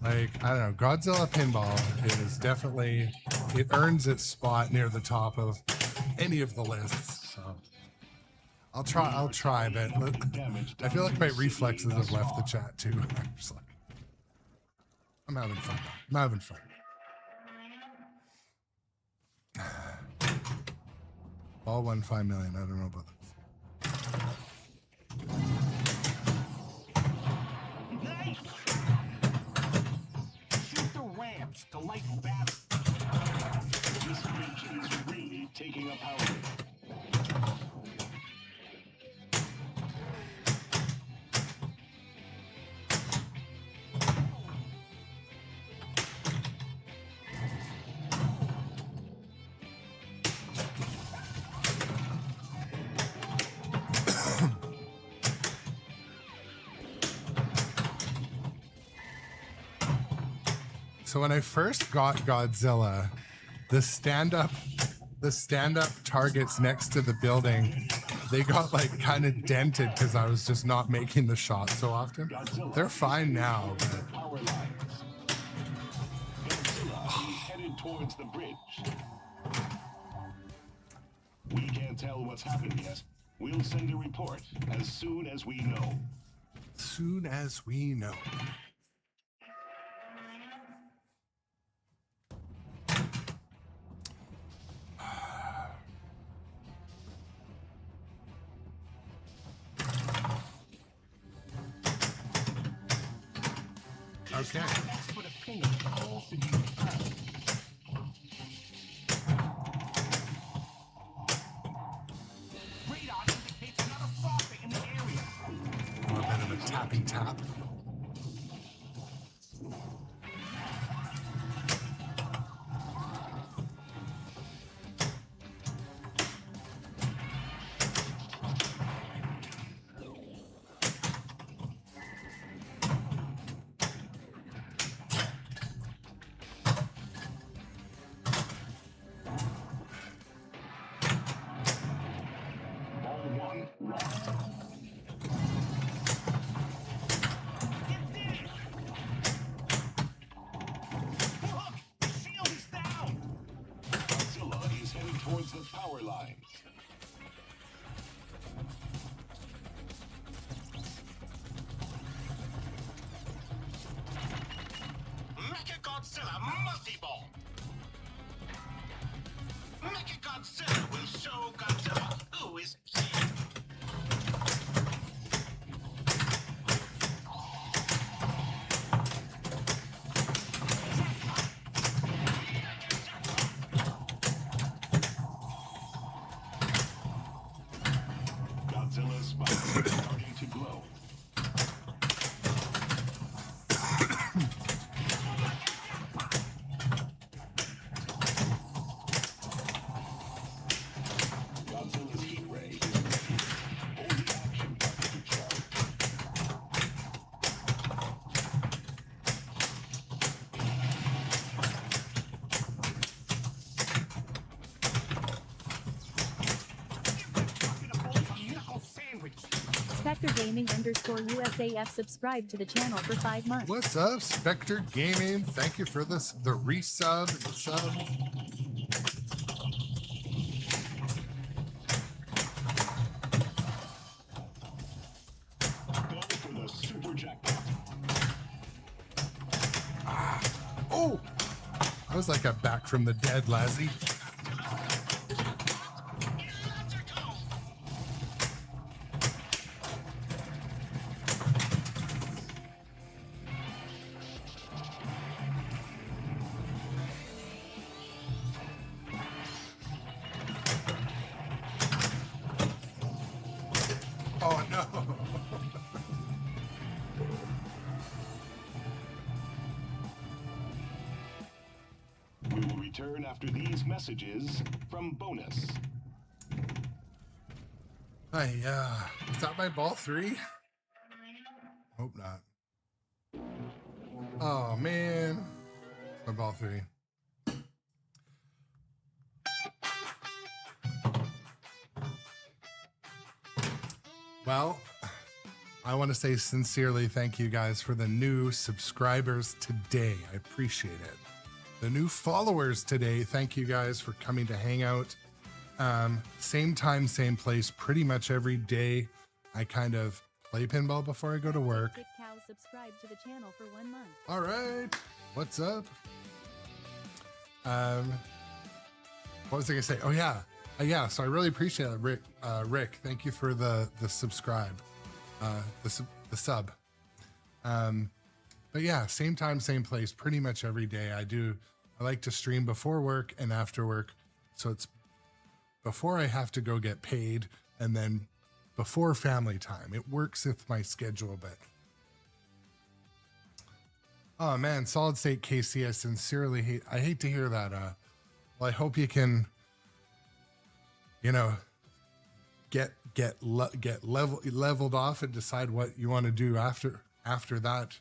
Like, I don't know, Godzilla Pinball is definitely, it earns its spot near the top of any of the lists. So I'll try, but look, I feel like my reflexes have left the chat too. I'm just like, I'm having fun. I'm having fun. Ball won 5 million. I don't know about that. Nice. Shoot the ramps to light battle. This region is really taking a power. So when I first got Godzilla, the stand-up targets next to the building, they got like kind of dented because I was just not making the shot so often. They're fine now, but Power lines. Godzilla is headed headed towards the bridge. We can't tell what's happened yet. We'll send a report as soon as we know. Soon as we know. Okay. Expert opinion calls to you first. Radar indicates another saucer in the area. A little bit of a tappy tap. Look, the shield is down. Godzilla is headed towards the power lines. Godzilla multiball. Godzilla will show Godzilla who is king. Godzilla's spine is starting to glow. Godzilla's heat ray is ready. Hold the action button to charge. Fucking a bowl of knuckle sandwich. Spectre Gaming _USAF subscribe to the channel for 5 months. What's up, Spectre Gaming? Thank you for this, the resub, the sub. Go for the super jackpot. Oh, I was like a back from the dead, Lazzy. Electrical. Oh no. We will return after these messages from Bonus. Hey, is that my ball 3? Hope not. Oh man, it's my ball 3. Well, I want to say sincerely thank you guys for the new subscribers today. I appreciate it. The new followers today, thank you guys for coming to hang out. Same time, same place, pretty much every day. I kind of play pinball before I go to work. Dick Cow subscribe to the channel for 1 month. All right, what's up? What was I gonna say? Oh yeah, so I really appreciate it, Rick. Rick, thank you for the subscribe, the sub. But yeah, same time, same place, pretty much every day. I like to stream before work and after work, so it's before I have to go get paid, and then before family time. It works with my schedule, but oh man, solid state KC, I sincerely hate to hear that. Well, I hope you can, get leveled off and decide what you want to do after that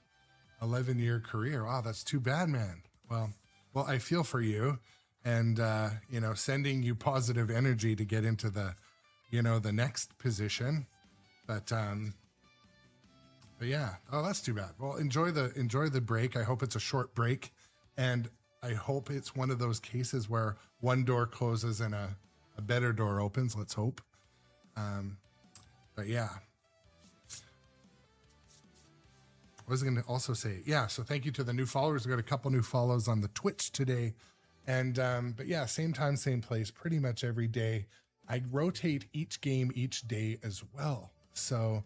11-year career. Wow, that's too bad, man. Well, I feel for you, and sending you positive energy to get into the the next position. But yeah, oh, that's too bad. Well, enjoy the break. I hope it's a short break, and I hope it's one of those cases where one door closes and a better door opens. Let's hope. But yeah. I was going to also say, yeah, so thank you to the new followers. We got a couple new follows on the Twitch today. And, but yeah, same time, same place, pretty much every day. I rotate each game each day as well. So,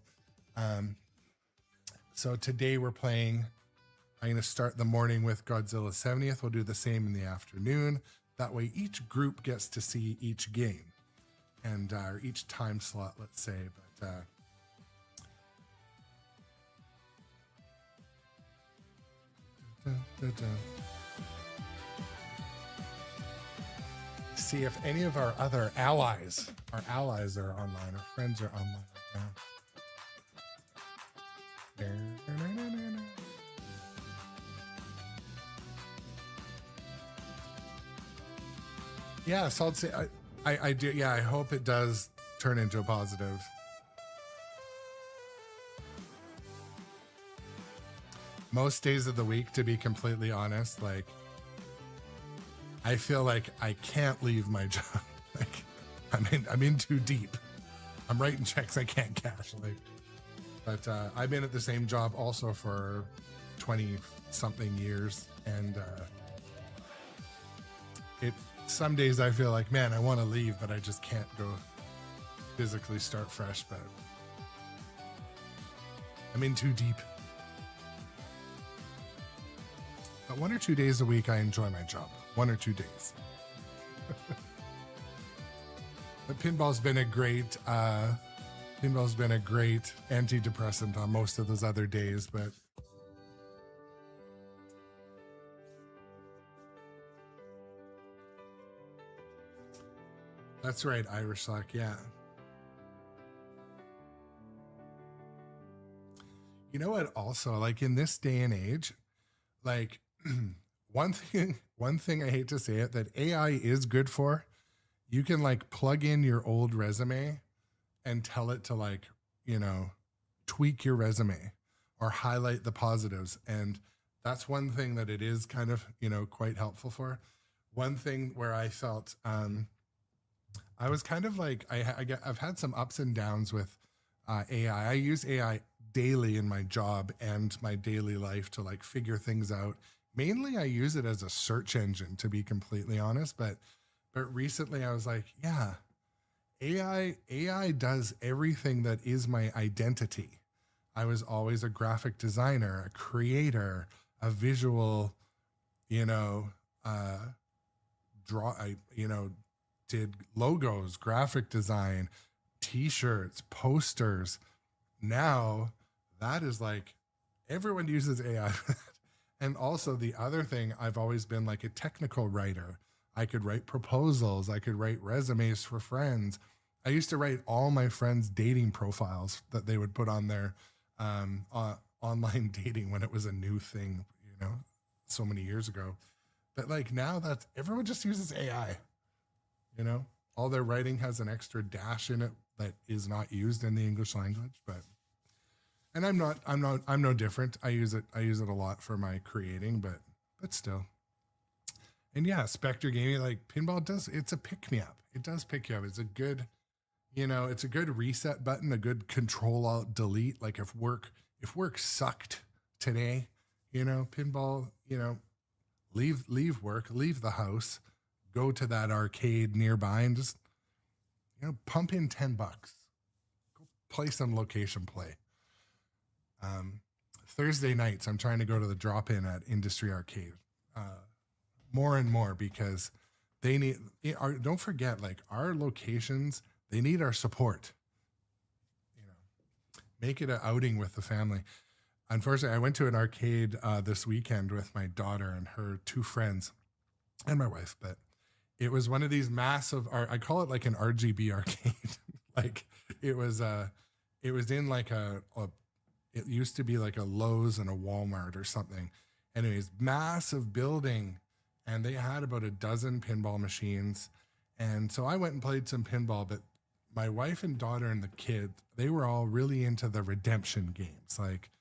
so today we're playing, I'm going to start the morning with Godzilla 70th. We'll do the same in the afternoon. That way each group gets to see each game and, or each time slot, let's say, but, see if any of our other allies are online, our friends are online right now. Yeah, so I'd say I do. Yeah, I hope it does turn into a positive. Most days of the week, to be completely honest, like I feel like I can't leave my job. Like I'm in too deep. I'm writing checks I can't cash. Like, but I've been at the same job also for 20 something years, and some days I feel like, man, I want to leave, but I just can't go physically start fresh. But I'm in too deep. But 1 or 2 days a week, I enjoy my job. 1 or 2 days. But pinball's been a great antidepressant on most of those other days. But that's right, Irish Lock. Yeah. You know what? Also, like in this day and age, like one thing I hate to say it, that AI is good for, you can like plug in your old resume and tell it to like, you know, tweak your resume or highlight the positives. And that's one thing that it is kind of, you know, quite helpful for. One thing where I felt, I was kind of like, I've had some ups and downs with AI. I use AI daily in my job and my daily life to like figure things out. Mainly I use it as a search engine, to be completely honest, but recently I was like, yeah, AI does everything that is my identity. I was always a graphic designer, a creator, a visual, you know, did logos, graphic design, t-shirts, posters. Now that is like, everyone uses AI. And also the other thing, I've always been like a technical writer. I could write proposals. I could write resumes for friends. I used to write all my friends' dating profiles that they would put on their online dating when it was a new thing, you know, so many years ago. But like now that's, everyone just uses AI, you know, all their writing has an extra dash in it that is not used in the English language, but, and I'm no different. I use it a lot for my creating, but still. And yeah, Spectre Gaming, like pinball it's a pick me up. It does pick you up. It's a good, you know, it's a good reset button, a good control alt delete. Like if work sucked today, you know, pinball, you know, leave work, leave the house, go to that arcade nearby and just, you know, pump in $10. Go play some location play. Thursday nights, I'm trying to go to the drop-in at Industry Arcade more and more because they need, don't forget, like our locations, they need our support. You know, make it an outing with the family. Unfortunately, I went to an arcade this weekend with my daughter and her 2 friends and my wife, but it was one of these massive, I call it like an RGB arcade. Like it was in like it used to be like a Lowe's and a Walmart or something. Anyways, massive building, and they had about a dozen pinball machines. And so I went and played some pinball, but my wife and daughter and the kid, they were all really into the redemption games. Like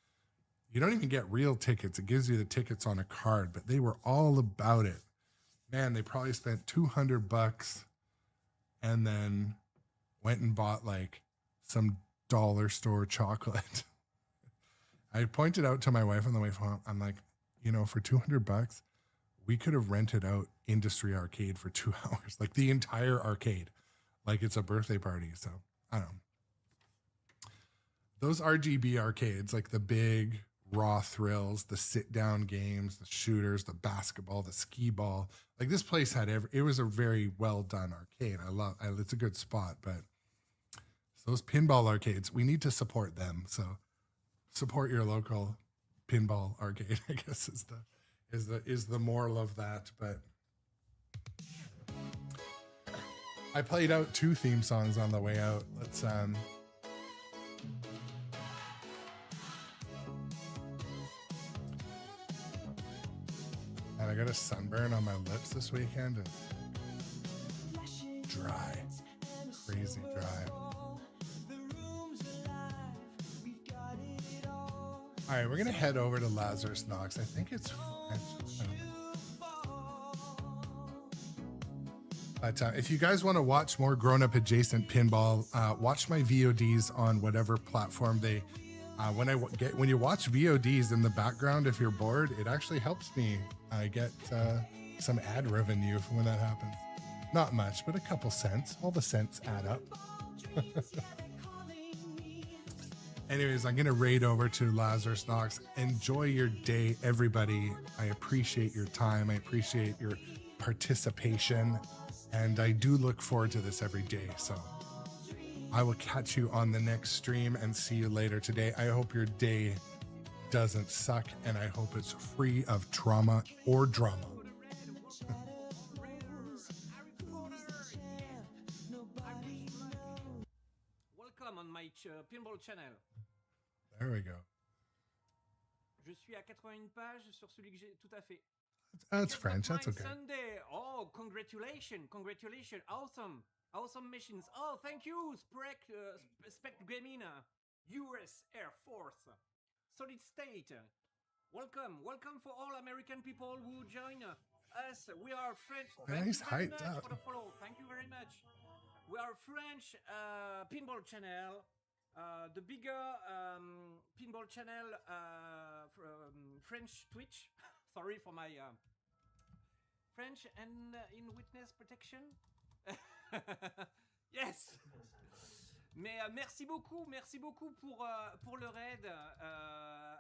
you don't even get real tickets. It gives you the tickets on a card, but they were all about it. man, they probably spent $200 and then went and bought like some dollar store chocolate. I pointed out to my wife on the way home, I'm like, you know, for $200, we could have rented out Industry Arcade for 2 hours, like the entire arcade, like it's a birthday party. So I don't know. Those RGB arcades, like the big raw thrills, the sit down games, the shooters, the basketball, the skee ball, like this place had it was a very well done arcade. It's a good spot, but those pinball arcades, we need to support them. So support your local pinball arcade, I guess is the moral of that. But I played out 2 theme songs on the way out. Let's and I got a sunburn on my lips this weekend and dry, crazy dry. All right, we're gonna head over to Lazarus Knox. I think it's French. But if you guys want to watch more Grownup Adjacent Pinball, watch my VODs on whatever platform they. When you watch VODs in the background, if you're bored, it actually helps me get some ad revenue when that happens. Not much, but a couple cents. All the cents add up. Anyways, I'm going to raid over to Lazarus Knox. Enjoy your day, everybody. I appreciate your time. I appreciate your participation. And I do look forward to this every day. So I will catch you on the next stream and see you later today. I hope your day doesn't suck, and I hope it's free of trauma or drama. Welcome on my pinball channel. There we go. Je suis à 81 pages sur celui que j'ai tout à fait. That's French. That's okay. Sunday. Oh, congratulations. Awesome missions. Oh, thank you, Spec Gaming, US Air Force, Solid State. Welcome for all American people who join us. We are French. Nice Thank you very height much up. for the follow. Thank you very much. We are French pinball channel, the bigger pinball channel from French Twitch. Sorry for my French and in witness protection. Yes. Mais merci beaucoup pour le raid.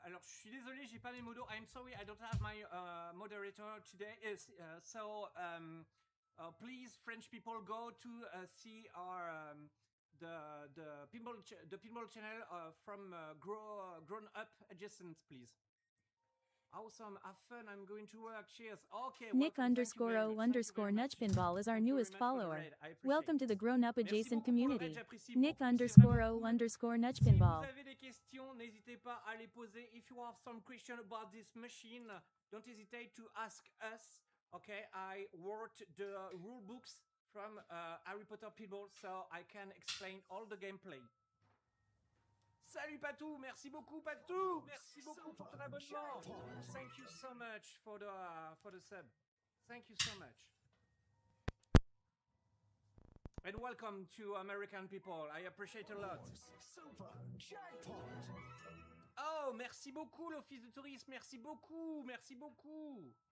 Alors je suis désolé, j'ai pas mes modos. I'm sorry, I don't have my moderator today. So please, French people, go to see our the pinball channel from Grownup Adjacent, please. Awesome, have fun. I'm going to work. Cheers. Okay. Nick_O_Nutchpinball is our newest follower. Welcome to the Grownup Adjacent community. Nick_O_Nutchpinball. Nick_O_Nutchpinball. Si vous avez des questions, n'hésitez pas à les poser. If you have some question about this machine, don't hesitate to ask us. Okay, I wrote the rule books from Harry Potter Pinball, so I can explain all the gameplay. Salut Patou, merci beaucoup Patou, merci beaucoup pour ton abonnement. Thank you so much for the sub. Thank you so much. And welcome to American people. I appreciate a lot. Oh, merci beaucoup l'Office de tourisme, merci beaucoup.